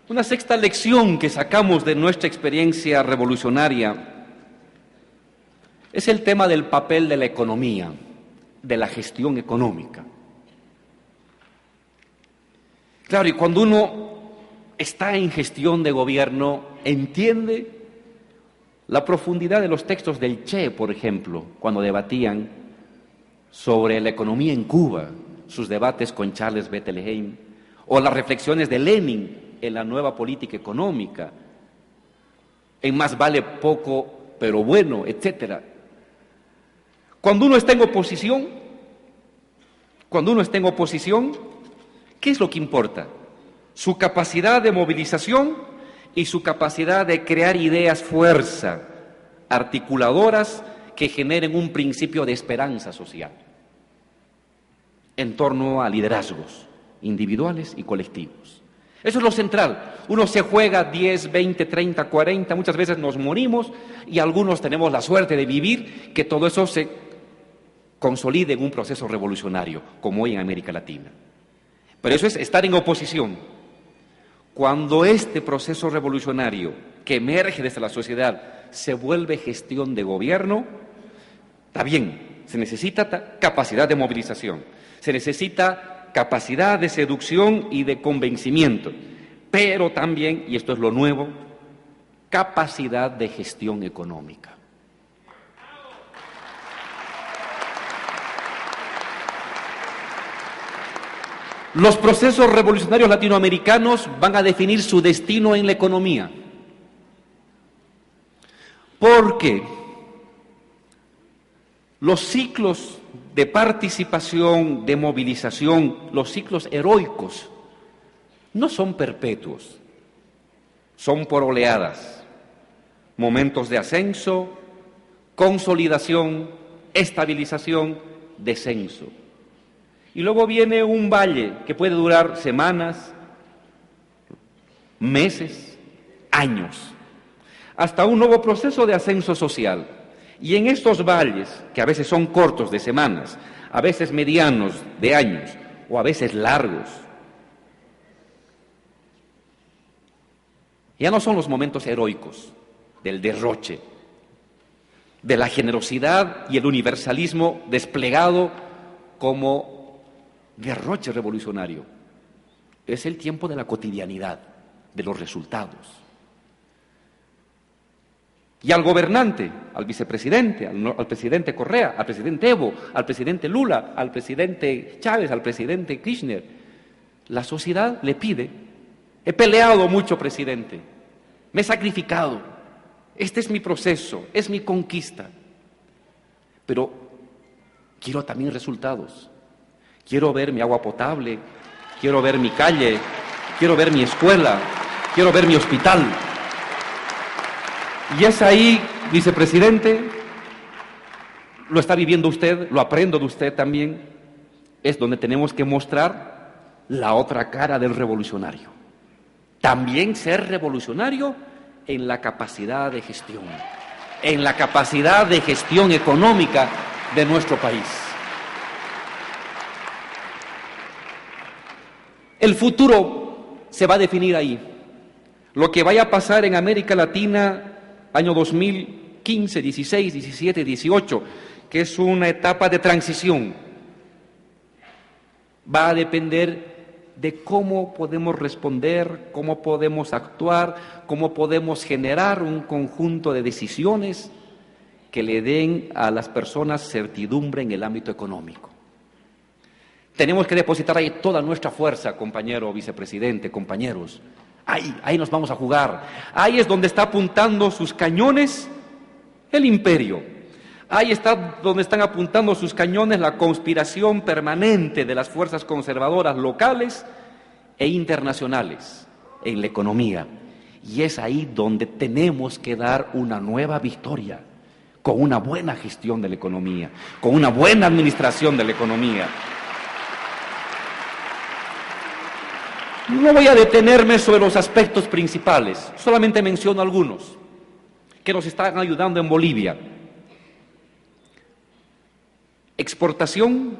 Una sexta lección que sacamos de nuestra experiencia revolucionaria es el tema del papel de la economía, de la gestión económica. Claro, y cuando uno está en gestión de gobierno, entiende la profundidad de los textos del Che, por ejemplo, cuando debatían sobre la economía en Cuba, sus debates con Charles Bettelheim, o las reflexiones de Lenin en la nueva política económica, en Más vale poco pero bueno, etcétera. Cuando uno está en oposición, ¿qué es lo que importa? Su capacidad de movilización y su capacidad de crear ideas fuerza, articuladoras que generen un principio de esperanza social en torno a liderazgos individuales y colectivos. Eso es lo central. Uno se juega 10, 20, 30, 40, muchas veces nos morimos y algunos tenemos la suerte de vivir que todo eso se consolide en un proceso revolucionario, como hoy en América Latina. Pero eso es estar en oposición. Cuando este proceso revolucionario que emerge desde la sociedad se vuelve gestión de gobierno, está bien, se necesita capacidad de movilización, se necesita capacidad de seducción y de convencimiento, pero también, y esto es lo nuevo, capacidad de gestión económica. Los procesos revolucionarios latinoamericanos van a definir su destino en la economía. Porque los ciclos de participación, de movilización, los ciclos heroicos, no son perpetuos, son por oleadas, momentos de ascenso, consolidación, estabilización, descenso. Y luego viene un valle que puede durar semanas, meses, años, hasta un nuevo proceso de ascenso social. Y en estos valles, que a veces son cortos de semanas, a veces medianos de años o a veces largos, ya no son los momentos heroicos del derroche, de la generosidad y el universalismo desplegado como derroche revolucionario. Es el tiempo de la cotidianidad, de los resultados. Y al gobernante, al vicepresidente, al presidente Correa, al presidente Evo, al presidente Lula, al presidente Chávez, al presidente Kirchner, la sociedad le pide: he peleado mucho, presidente, me he sacrificado, este es mi proceso, es mi conquista, pero quiero también resultados. Quiero ver mi agua potable, quiero ver mi calle, quiero ver mi escuela, quiero ver mi hospital. Y es ahí, vicepresidente, lo está viviendo usted, lo aprendo de usted también, es donde tenemos que mostrar la otra cara del revolucionario. También ser revolucionario en la capacidad de gestión, en la capacidad de gestión económica de nuestro país. El futuro se va a definir ahí. Lo que vaya a pasar en América Latina, año 2015, 16, 17, 18, que es una etapa de transición, va a depender de cómo podemos responder, cómo podemos actuar, cómo podemos generar un conjunto de decisiones que le den a las personas certidumbre en el ámbito económico. Tenemos que depositar ahí toda nuestra fuerza, compañero vicepresidente, compañeros. Ahí nos vamos a jugar. Ahí es donde está apuntando sus cañones el imperio. Ahí está donde están apuntando sus cañones la conspiración permanente de las fuerzas conservadoras locales e internacionales en la economía. Y es ahí donde tenemos que dar una nueva victoria, con una buena gestión de la economía, con una buena administración de la economía. No voy a detenerme sobre los aspectos principales, solamente menciono algunos que nos están ayudando en Bolivia. Exportación,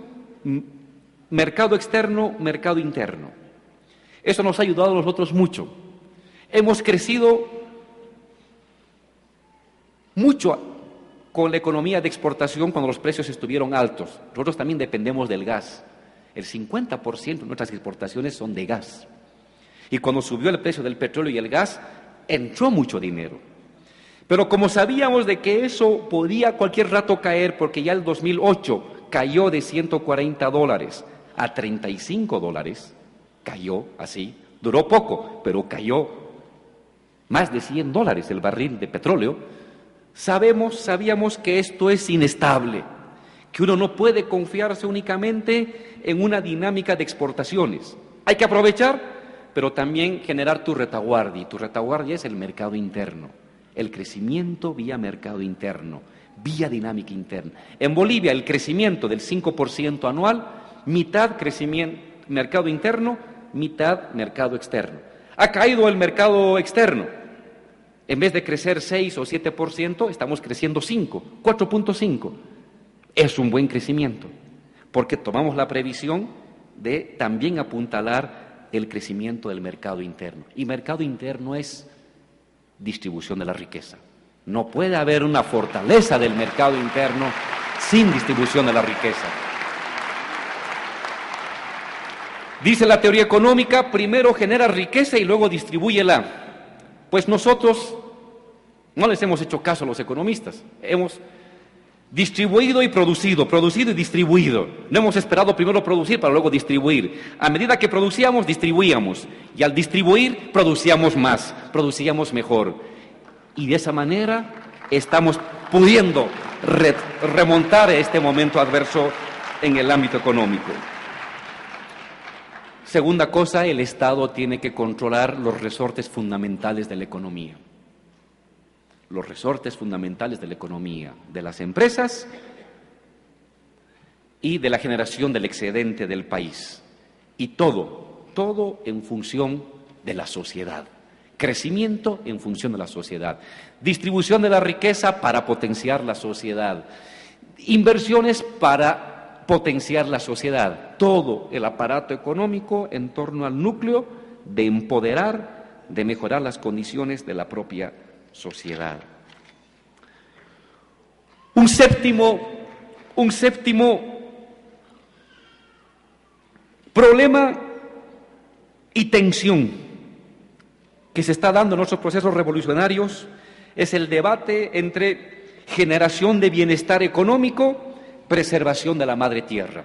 mercado externo, mercado interno. Eso nos ha ayudado a nosotros mucho. Hemos crecido mucho con la economía de exportación cuando los precios estuvieron altos. Nosotros también dependemos del gas. El 50% de nuestras exportaciones son de gas. Y cuando subió el precio del petróleo y el gas, entró mucho dinero. Pero como sabíamos de que eso podía cualquier rato caer, porque ya el 2008 cayó de $140 a $35, cayó así, duró poco, pero cayó más de $100 el barril de petróleo, Sabíamos que esto es inestable, que uno no puede confiarse únicamente en una dinámica de exportaciones. Hay que aprovechar, pero también generar tu retaguardia, y tu retaguardia es el mercado interno, el crecimiento vía mercado interno, vía dinámica interna. En Bolivia el crecimiento del 5% anual, mitad crecimiento mercado interno, mitad mercado externo. Ha caído el mercado externo. En vez de crecer 6 o 7%, estamos creciendo 5, 4.5. Es un buen crecimiento, porque tomamos la previsión de también apuntalar el crecimiento del mercado interno. Y mercado interno es distribución de la riqueza. No puede haber una fortaleza del mercado interno sin distribución de la riqueza. Dice la teoría económica, primero genera riqueza y luego distribúyela. Pues nosotros no les hemos hecho caso a los economistas. Hemos distribuido y producido y distribuido. No hemos esperado primero producir para luego distribuir. A medida que producíamos, distribuíamos. Y al distribuir, producíamos más, producíamos mejor. Y de esa manera estamos pudiendo remontar este momento adverso en el ámbito económico. Segunda cosa, el Estado tiene que controlar los resortes fundamentales de la economía. Los resortes fundamentales de la economía, de las empresas y de la generación del excedente del país. Y todo en función de la sociedad. Crecimiento en función de la sociedad. Distribución de la riqueza para potenciar la sociedad. Inversiones para potenciar la sociedad. Todo el aparato económico en torno al núcleo de empoderar, de mejorar las condiciones de la propia sociedad. Un séptimo problema y tensión que se está dando en nuestros procesos revolucionarios es el debate entre generación de bienestar económico, preservación de la madre tierra.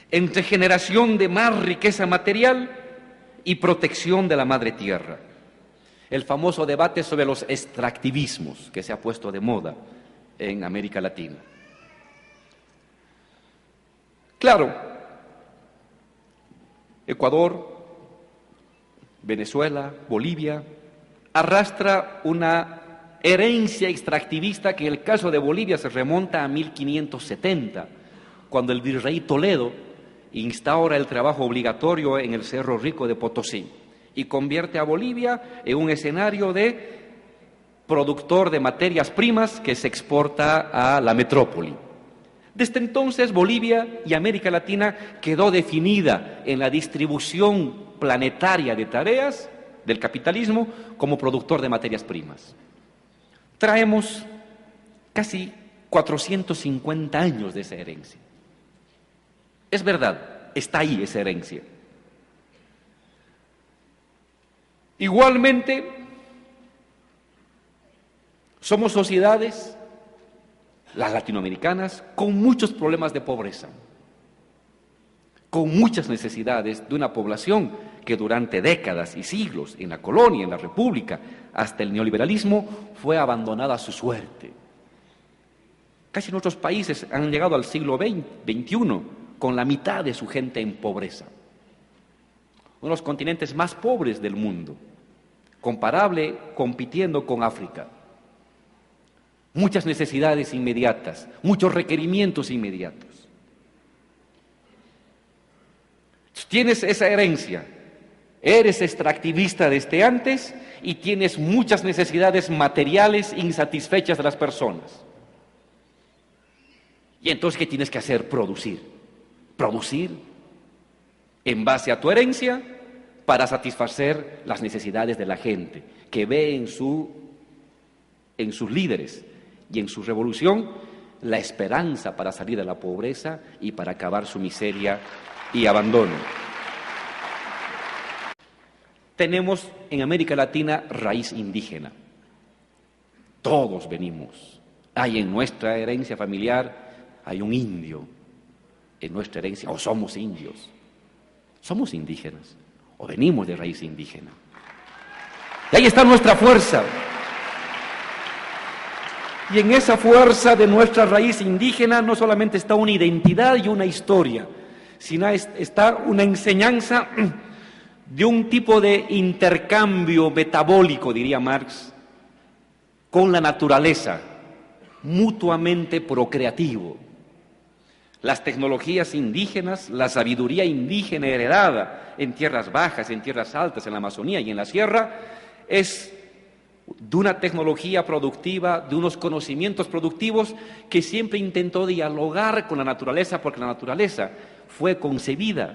Entre generación de más riqueza material y protección de la madre tierra. El famoso debate sobre los extractivismos que se ha puesto de moda en América Latina. Claro, Ecuador, Venezuela, Bolivia, arrastra una herencia extractivista que en el caso de Bolivia se remonta a 1570, cuando el virrey Toledo instaura el trabajo obligatorio en el Cerro Rico de Potosí y convierte a Bolivia en un escenario de productor de materias primas que se exporta a la metrópoli. Desde entonces Bolivia y América Latina quedó definida en la distribución planetaria de tareas del capitalismo como productor de materias primas. Traemos casi 450 años de esa herencia. Es verdad, está ahí esa herencia. Igualmente, somos sociedades, las latinoamericanas, con muchos problemas de pobreza, con muchas necesidades de una población que durante décadas y siglos en la colonia, en la república, hasta el neoliberalismo, fue abandonada a su suerte. Casi nuestros países han llegado al siglo XXI con la mitad de su gente en pobreza. Uno de los continentes más pobres del mundo, comparable, compitiendo con África. Muchas necesidades inmediatas, muchos requerimientos inmediatos. Tienes esa herencia, eres extractivista desde antes y tienes muchas necesidades materiales insatisfechas de las personas. Y entonces, ¿qué tienes que hacer? Producir en base a tu herencia para satisfacer las necesidades de la gente, que ve en sus líderes y en su revolución la esperanza para salir de la pobreza y para acabar su miseria y abandono. Tenemos en América Latina raíz indígena. Todos venimos. Hay en nuestra herencia familiar, hay un indio en nuestra herencia, o somos indios. Somos indígenas, o venimos de raíz indígena. Y ahí está nuestra fuerza. Y en esa fuerza de nuestra raíz indígena no solamente está una identidad y una historia, sino está una enseñanza de un tipo de intercambio metabólico, diría Marx, con la naturaleza, mutuamente procreativo. Las tecnologías indígenas, la sabiduría indígena heredada en tierras bajas, en tierras altas, en la Amazonía y en la sierra, es de una tecnología productiva, de unos conocimientos productivos que siempre intentó dialogar con la naturaleza, porque la naturaleza fue concebida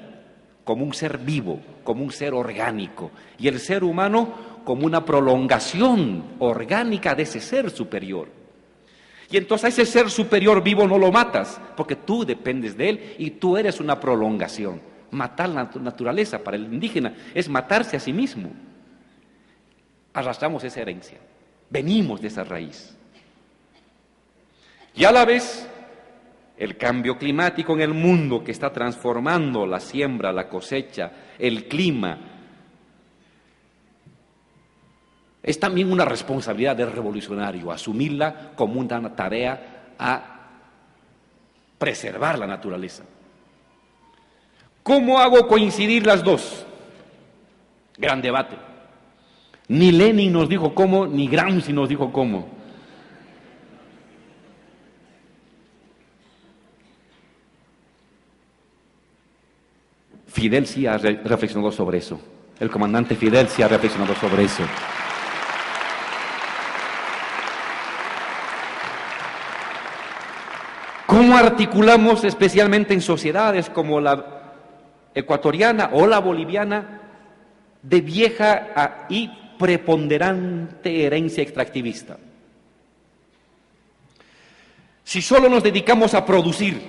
como un ser vivo, como un ser orgánico, y el ser humano como una prolongación orgánica de ese ser superior. Y entonces a ese ser superior vivo no lo matas, porque tú dependes de él y tú eres una prolongación. Matar la naturaleza para el indígena es matarse a sí mismo. Arrastramos esa herencia, venimos de esa raíz. Y a la vez, el cambio climático en el mundo que está transformando la siembra, la cosecha, el clima, es también una responsabilidad del revolucionario, asumirla como una tarea a preservar la naturaleza. ¿Cómo hago coincidir las dos? Gran debate. Ni Lenin nos dijo cómo, ni Gramsci nos dijo cómo. Fidel sí ha reflexionado sobre eso. El comandante Fidel sí ha reflexionado sobre eso. ¿Cómo articulamos, especialmente en sociedades como la ecuatoriana o la boliviana, de vieja y preponderante herencia extractivista? Si solo nos dedicamos a producir,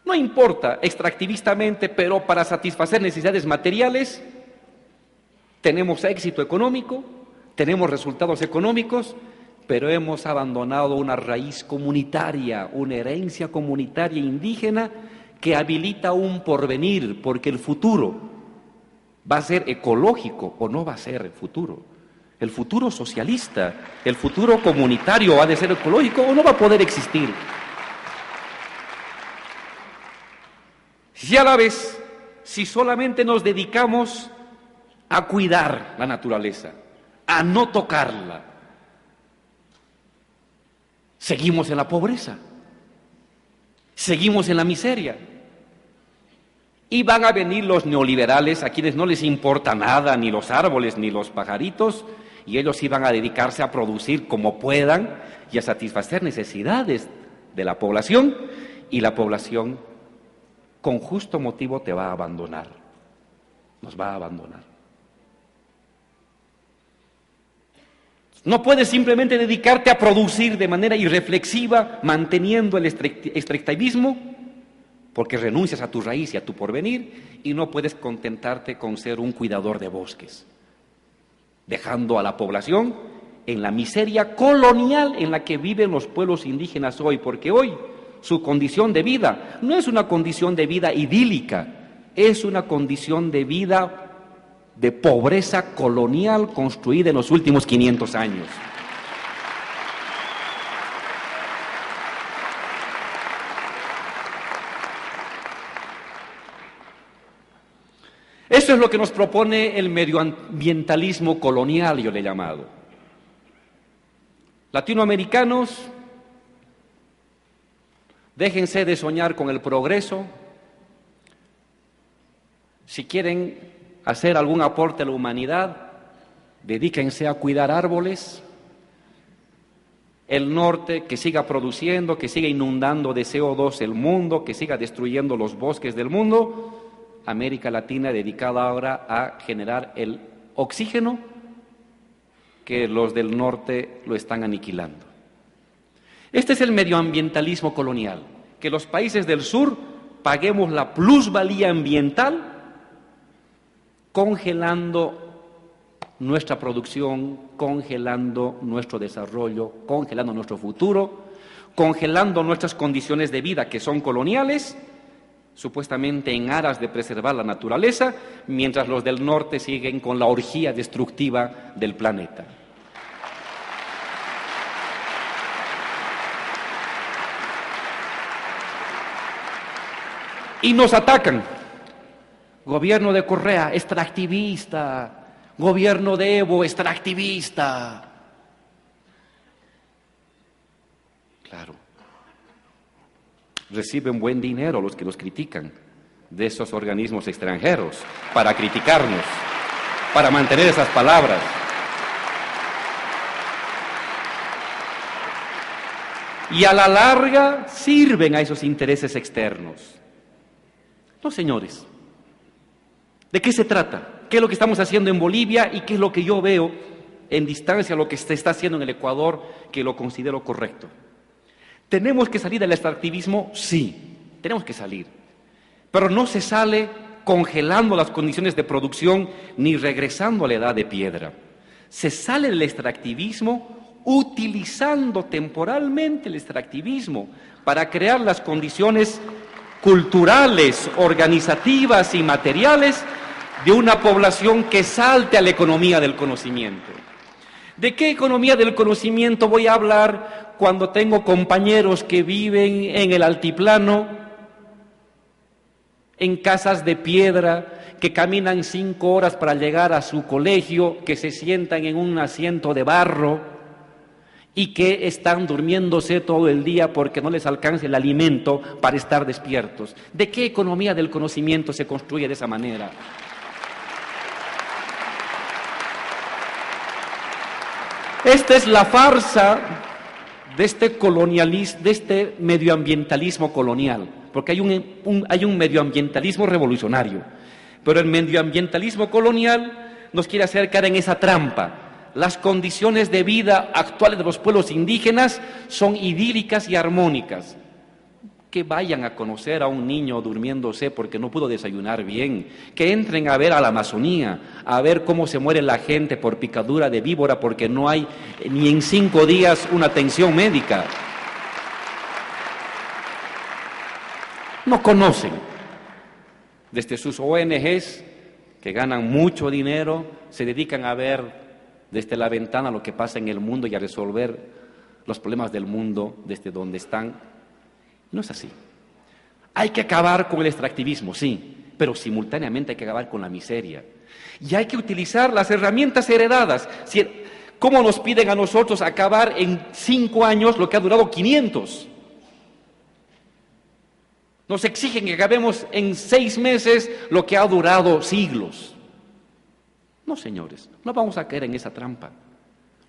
no importa extractivistamente, pero para satisfacer necesidades materiales, tenemos éxito económico, tenemos resultados económicos, pero hemos abandonado una raíz comunitaria, una herencia comunitaria indígena que habilita un porvenir, porque el futuro ¿va a ser ecológico o no va a ser el futuro? El futuro socialista, el futuro comunitario, ¿ha de ser ecológico o no va a poder existir? Y a la vez, si solamente nos dedicamos a cuidar la naturaleza, a no tocarla, seguimos en la pobreza, seguimos en la miseria. Y van a venir los neoliberales, a quienes no les importa nada, ni los árboles, ni los pajaritos, y ellos sí van a dedicarse a producir como puedan y a satisfacer necesidades de la población, y la población con justo motivo te va a abandonar, nos va a abandonar. No puedes simplemente dedicarte a producir de manera irreflexiva, manteniendo el extractivismo, porque renuncias a tu raíz y a tu porvenir, y no puedes contentarte con ser un cuidador de bosques, dejando a la población en la miseria colonial en la que viven los pueblos indígenas hoy, porque hoy su condición de vida no es una condición de vida idílica, es una condición de vida de pobreza colonial construida en los últimos 500 años. Eso es lo que nos propone el medioambientalismo colonial, yo le he llamado. Latinoamericanos, déjense de soñar con el progreso. Si quieren hacer algún aporte a la humanidad, dedíquense a cuidar árboles. El norte que siga produciendo, que siga inundando de CO2 el mundo, que siga destruyendo los bosques del mundo. América Latina dedicada ahora a generar el oxígeno que los del norte lo están aniquilando. Este es el medioambientalismo colonial, que los países del sur paguemos la plusvalía ambiental congelando nuestra producción, congelando nuestro desarrollo, congelando nuestro futuro, congelando nuestras condiciones de vida que son coloniales, supuestamente en aras de preservar la naturaleza, mientras los del norte siguen con la orgía destructiva del planeta. Y nos atacan. Gobierno de Correa, extractivista. Gobierno de Evo, extractivista. Claro. Reciben buen dinero los que los critican de esos organismos extranjeros para criticarnos, para mantener esas palabras. Y a la larga sirven a esos intereses externos. No, señores. ¿De qué se trata? ¿Qué es lo que estamos haciendo en Bolivia y qué es lo que yo veo en distancia, lo que se está haciendo en el Ecuador, que lo considero correcto? ¿Tenemos que salir del extractivismo? Sí, tenemos que salir. Pero no se sale congelando las condiciones de producción ni regresando a la edad de piedra. Se sale del extractivismo utilizando temporalmente el extractivismo para crear las condiciones culturales, organizativas y materiales de una población que salte a la economía del conocimiento. ¿De qué economía del conocimiento voy a hablar cuando tengo compañeros que viven en el altiplano, en casas de piedra, que caminan 5 horas para llegar a su colegio, que se sientan en un asiento de barro y que están durmiéndose todo el día porque no les alcanza el alimento para estar despiertos? ¿De qué economía del conocimiento se construye de esa manera? Esta es la farsa de este colonialismo, de este medioambientalismo colonial, porque hay un medioambientalismo revolucionario, pero el medioambientalismo colonial nos quiere hacer caer en esa trampa. Las condiciones de vida actuales de los pueblos indígenas son idílicas y armónicas. Que vayan a conocer a un niño durmiéndose porque no pudo desayunar bien, que entren a ver a la Amazonía, a ver cómo se muere la gente por picadura de víbora porque no hay ni en 5 días una atención médica. No conocen. Desde sus ONGs, que ganan mucho dinero, se dedican a ver desde la ventana lo que pasa en el mundo y a resolver los problemas del mundo desde donde están. No es así. Hay que acabar con el extractivismo, sí, pero simultáneamente hay que acabar con la miseria. Y hay que utilizar las herramientas heredadas. ¿Cómo nos piden a nosotros acabar en 5 años lo que ha durado 500? Nos exigen que acabemos en 6 meses lo que ha durado siglos. No, señores, no vamos a caer en esa trampa.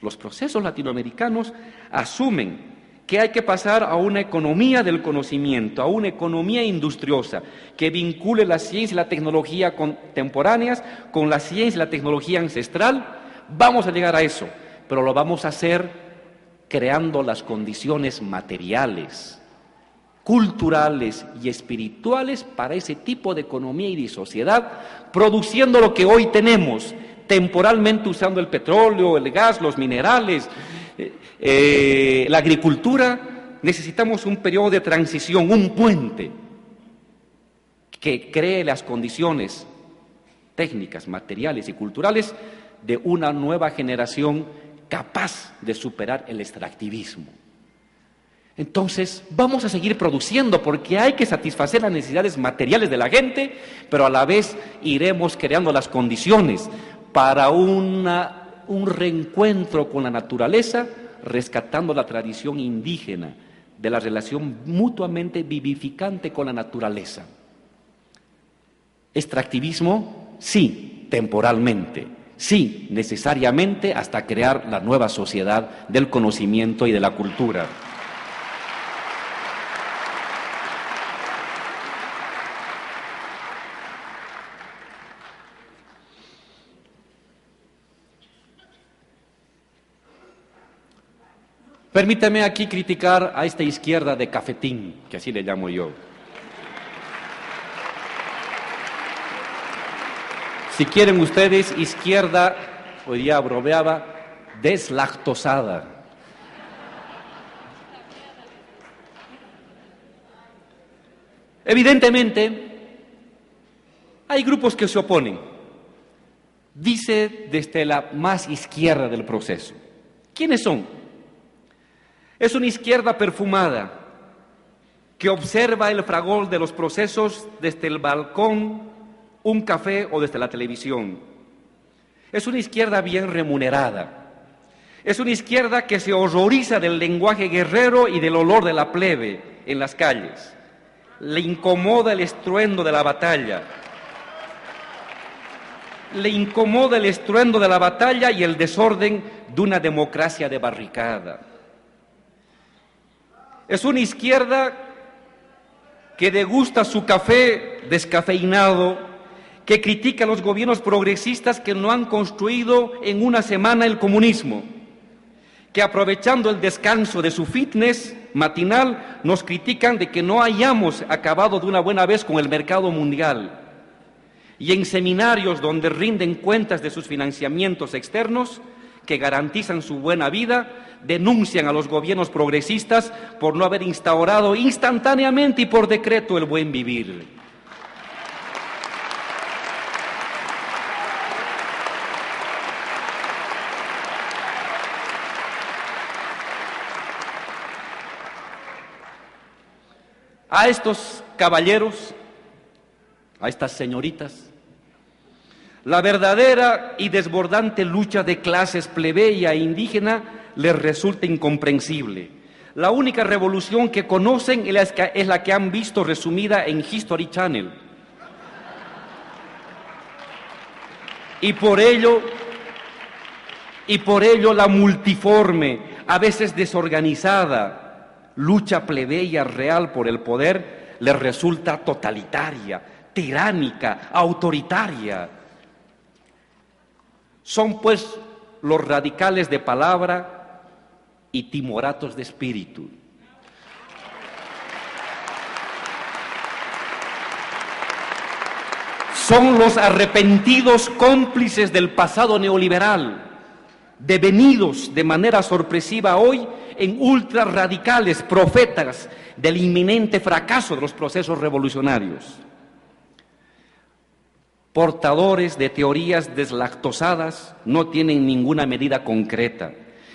Los procesos latinoamericanos asumen que hay que pasar a una economía del conocimiento, a una economía industriosa, que vincule la ciencia y la tecnología contemporáneas con la ciencia y la tecnología ancestral. Vamos a llegar a eso, pero lo vamos a hacer creando las condiciones materiales, culturales y espirituales para ese tipo de economía y de sociedad, produciendo lo que hoy tenemos, temporalmente usando el petróleo, el gas, los minerales, la agricultura. Necesitamos un periodo de transición, un puente que cree las condiciones técnicas, materiales y culturales de una nueva generación capaz de superar el extractivismo. Entonces, vamos a seguir produciendo porque hay que satisfacer las necesidades materiales de la gente, pero a la vez iremos creando las condiciones para un reencuentro con la naturaleza, rescatando la tradición indígena de la relación mutuamente vivificante con la naturaleza. Extractivismo, sí, temporalmente, sí, necesariamente hasta crear la nueva sociedad del conocimiento y de la cultura. Permítame aquí criticar a esta izquierda de cafetín, que así le llamo yo. Si quieren ustedes, izquierda, hoy día bromeaba, deslactosada. Evidentemente, hay grupos que se oponen. Dice desde la más izquierda del proceso. ¿Quiénes son? Es una izquierda perfumada que observa el fragor de los procesos desde el balcón, un café o desde la televisión. Es una izquierda bien remunerada. Es una izquierda que se horroriza del lenguaje guerrero y del olor de la plebe en las calles. Le incomoda el estruendo de la batalla. Le incomoda el estruendo de la batalla y el desorden de una democracia de barricada. Es una izquierda que degusta su café descafeinado, que critica a los gobiernos progresistas que no han construido en una semana el comunismo, que aprovechando el descanso de su fitness matinal nos critican de que no hayamos acabado de una buena vez con el mercado mundial. Y en seminarios donde rinden cuentas de sus financiamientos externos, que garantizan su buena vida, denuncian a los gobiernos progresistas por no haber instaurado instantáneamente y por decreto el buen vivir. A estos caballeros, a estas señoritas, la verdadera y desbordante lucha de clases plebeya e indígena les resulta incomprensible. La única revolución que conocen es la que han visto resumida en History Channel. Y por ello la multiforme, a veces desorganizada, lucha plebeya real por el poder les resulta totalitaria, tiránica, autoritaria. Son pues los radicales de palabra y timoratos de espíritu. Son los arrepentidos cómplices del pasado neoliberal, devenidos de manera sorpresiva hoy en ultrarradicales profetas del inminente fracaso de los procesos revolucionarios. Portadores de teorías deslactosadas, no tienen ninguna medida concreta,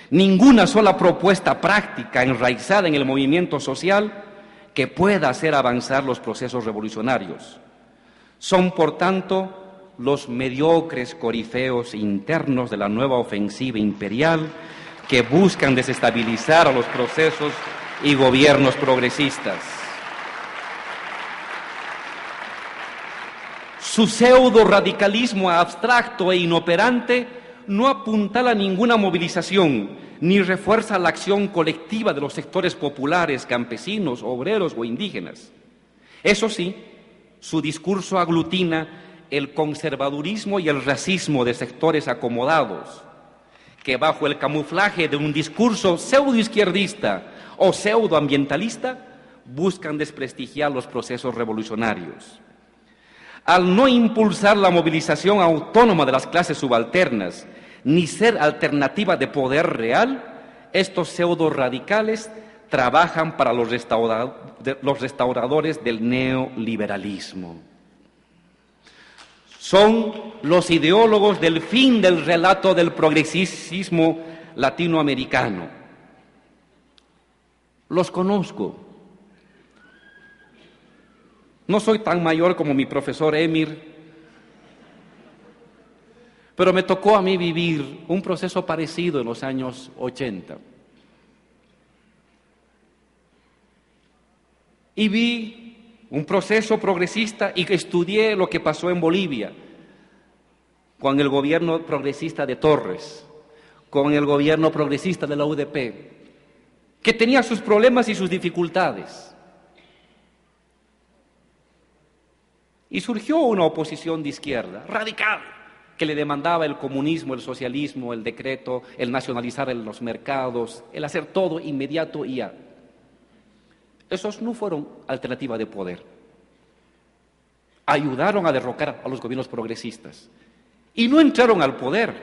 ninguna sola propuesta práctica enraizada en el movimiento social que pueda hacer avanzar los procesos revolucionarios. Son, por tanto, los mediocres corifeos internos de la nueva ofensiva imperial que buscan desestabilizar a los procesos y gobiernos progresistas. Su pseudo-radicalismo abstracto e inoperante no apuntala a ninguna movilización, ni refuerza la acción colectiva de los sectores populares, campesinos, obreros o indígenas. Eso sí, su discurso aglutina el conservadurismo y el racismo de sectores acomodados, que bajo el camuflaje de un discurso pseudo-izquierdista o pseudo-ambientalista buscan desprestigiar los procesos revolucionarios. Al no impulsar la movilización autónoma de las clases subalternas, ni ser alternativa de poder real, estos pseudo-radicales trabajan para los restauradores del neoliberalismo. Son los ideólogos del fin del relato del progresismo latinoamericano. Los conozco. No soy tan mayor como mi profesor Emir, pero me tocó a mí vivir un proceso parecido en los años 80. Y vi un proceso progresista y estudié lo que pasó en Bolivia con el gobierno progresista de Torres, con el gobierno progresista de la UDP, que tenía sus problemas y sus dificultades. Y surgió una oposición de izquierda, radical, que le demandaba el comunismo, el socialismo, el decreto, el nacionalizar los mercados, el hacer todo inmediato y ya. Esos no fueron alternativa de poder. Ayudaron a derrocar a los gobiernos progresistas. Y no entraron al poder.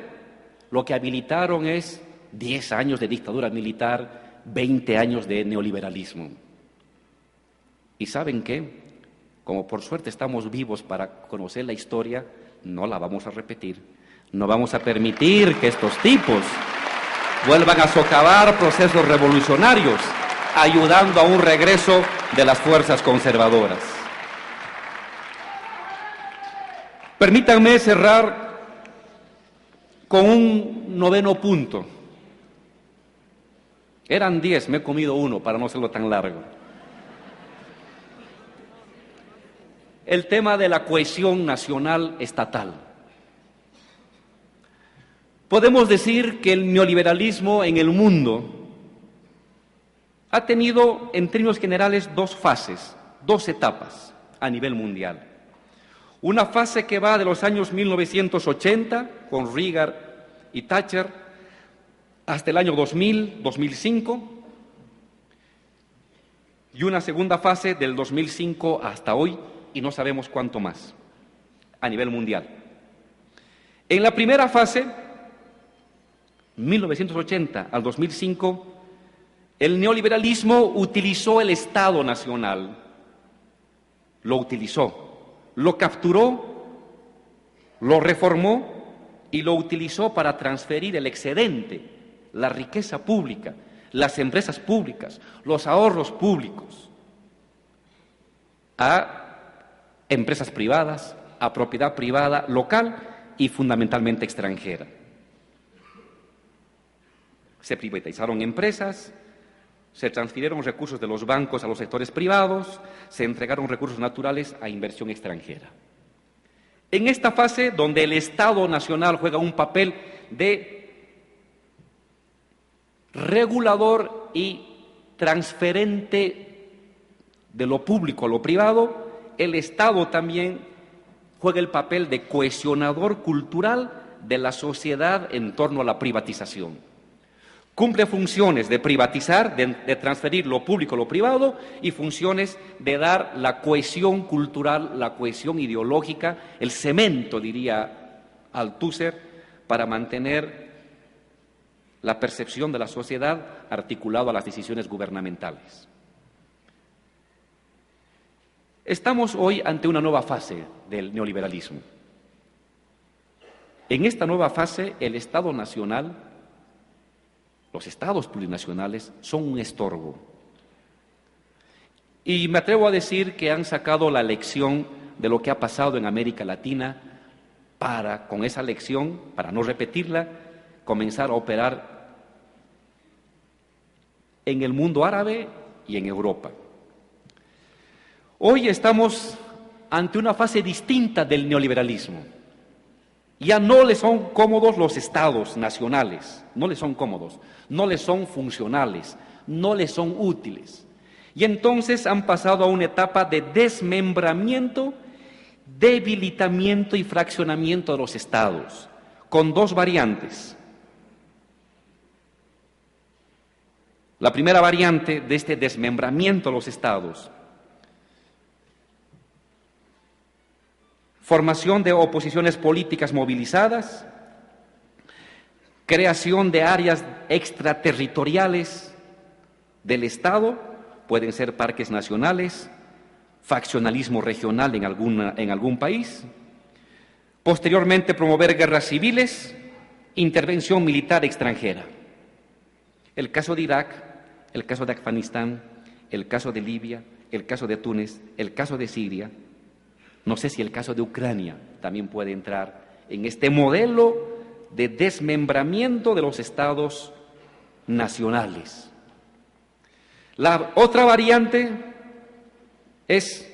Lo que habilitaron es 10 años de dictadura militar, 20 años de neoliberalismo. ¿Y saben qué? como por suerte estamos vivos para conocer la historia, no la vamos a repetir. No vamos a permitir que estos tipos vuelvan a socavar procesos revolucionarios, ayudando a un regreso de las fuerzas conservadoras. Permítanme cerrar con un 9º punto. Eran 10, me he comido uno para no hacerlo tan largo. El tema de la cohesión nacional estatal. Podemos decir que el neoliberalismo en el mundo ha tenido, en términos generales, 2 fases, 2 etapas a nivel mundial. Una fase que va de los años 1980, con Reagan y Thatcher, hasta el año 2000, 2005, y una segunda fase del 2005 hasta hoy, y no sabemos cuánto más, a nivel mundial. En la primera fase, 1980 al 2005, el neoliberalismo utilizó el Estado nacional, lo utilizó, lo capturó, lo reformó y lo utilizó para transferir el excedente, la riqueza pública, las empresas públicas, los ahorros públicos a empresas privadas, a propiedad privada local y fundamentalmente extranjera. Se privatizaron empresas, se transfirieron recursos de los bancos a los sectores privados, se entregaron recursos naturales a inversión extranjera. En esta fase, donde el Estado nacional juega un papel de regulador y transferente de lo público a lo privado, el Estado también juega el papel de cohesionador cultural de la sociedad en torno a la privatización. Cumple funciones de privatizar, de transferir lo público a lo privado, y funciones de dar la cohesión cultural, la cohesión ideológica, el cemento, diría Althusser, para mantener la percepción de la sociedad articulado a las decisiones gubernamentales. Estamos hoy ante una nueva fase del neoliberalismo. En esta nueva fase, el Estado nacional, los estados plurinacionales, son un estorbo. Y me atrevo a decir que han sacado la lección de lo que ha pasado en América Latina para, con esa lección, para no repetirla, comenzar a operar en el mundo árabe y en Europa. Hoy estamos ante una fase distinta del neoliberalismo. Ya no le son cómodos los estados nacionales, no le son cómodos, no le son funcionales, no le son útiles. Y entonces han pasado a una etapa de desmembramiento, debilitamiento y fraccionamiento de los estados, con 2 variantes. La primera variante de este desmembramiento de los estados: formación de oposiciones políticas movilizadas, creación de áreas extraterritoriales del Estado, pueden ser parques nacionales, faccionalismo regional en algún país, posteriormente promover guerras civiles, intervención militar extranjera. El caso de Irak, el caso de Afganistán, el caso de Libia, el caso de Túnez, el caso de Siria. No sé si el caso de Ucrania también puede entrar en este modelo de desmembramiento de los estados nacionales. La otra variante es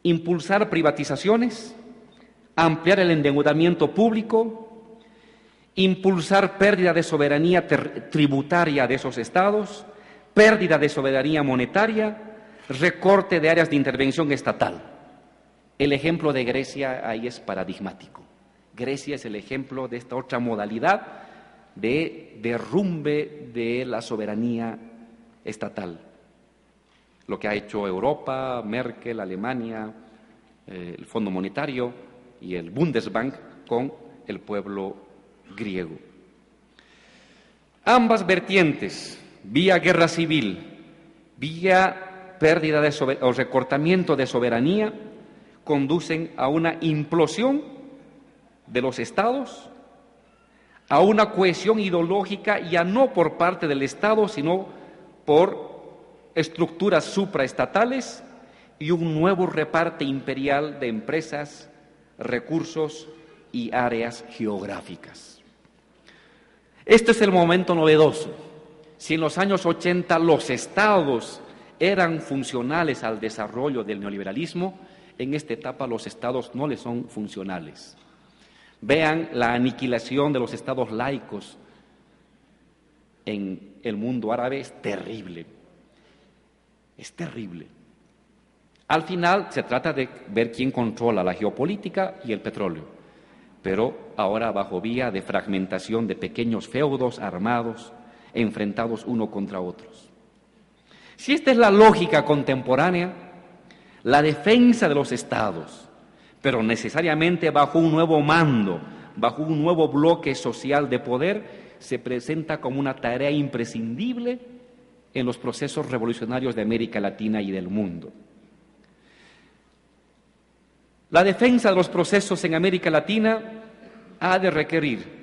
impulsar privatizaciones, ampliar el endeudamiento público, impulsar pérdida de soberanía tributaria de esos estados, pérdida de soberanía monetaria, recorte de áreas de intervención estatal. El ejemplo de Grecia ahí es paradigmático. Grecia es el ejemplo de esta otra modalidad de derrumbe de la soberanía estatal. Lo que ha hecho Europa, Merkel, Alemania, el Fondo Monetario y el Bundesbank con el pueblo griego. Ambas vertientes, vía guerra civil, vía pérdida o recortamiento de soberanía conducen a una implosión de los estados, a una cohesión ideológica ya no por parte del Estado, sino por estructuras supraestatales y un nuevo reparte imperial de empresas, recursos y áreas geográficas. Este es el momento novedoso. Si en los años 80 los estados eran funcionales al desarrollo del neoliberalismo, en esta etapa los estados no le son funcionales. Vean la aniquilación de los estados laicos en el mundo árabe, es terrible. Es terrible. Al final se trata de ver quién controla la geopolítica y el petróleo, pero ahora bajo vía de fragmentación de pequeños feudos armados, enfrentados uno contra otros. Si esta es la lógica contemporánea, la defensa de los estados, pero necesariamente bajo un nuevo mando, bajo un nuevo bloque social de poder, se presenta como una tarea imprescindible en los procesos revolucionarios de América Latina y del mundo. La defensa de los procesos en América Latina ha de requerir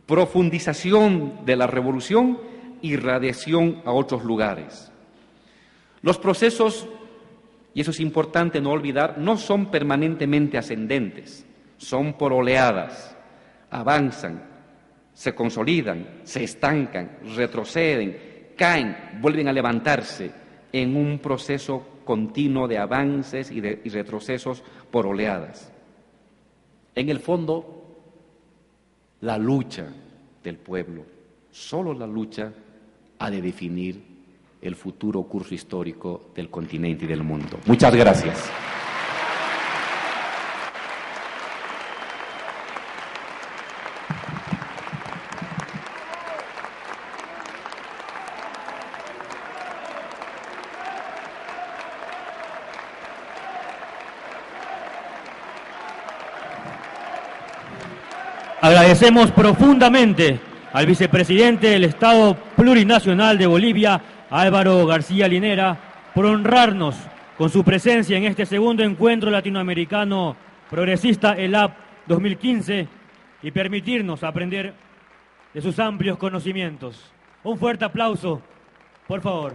profundización de la revolución y radiación a otros lugares. Los procesos, y eso es importante no olvidar, no son permanentemente ascendentes, son por oleadas, avanzan, se consolidan, se estancan, retroceden, caen, vuelven a levantarse en un proceso continuo de avances y retrocesos por oleadas. En el fondo, la lucha del pueblo, solo la lucha ha de definir el futuro curso histórico del continente y del mundo. Muchas gracias. Agradecemos profundamente al vicepresidente del Estado Plurinacional de Bolivia, Álvaro García Linera, por honrarnos con su presencia en este segundo encuentro latinoamericano progresista ELAP 2015 y permitirnos aprender de sus amplios conocimientos. Un fuerte aplauso, por favor.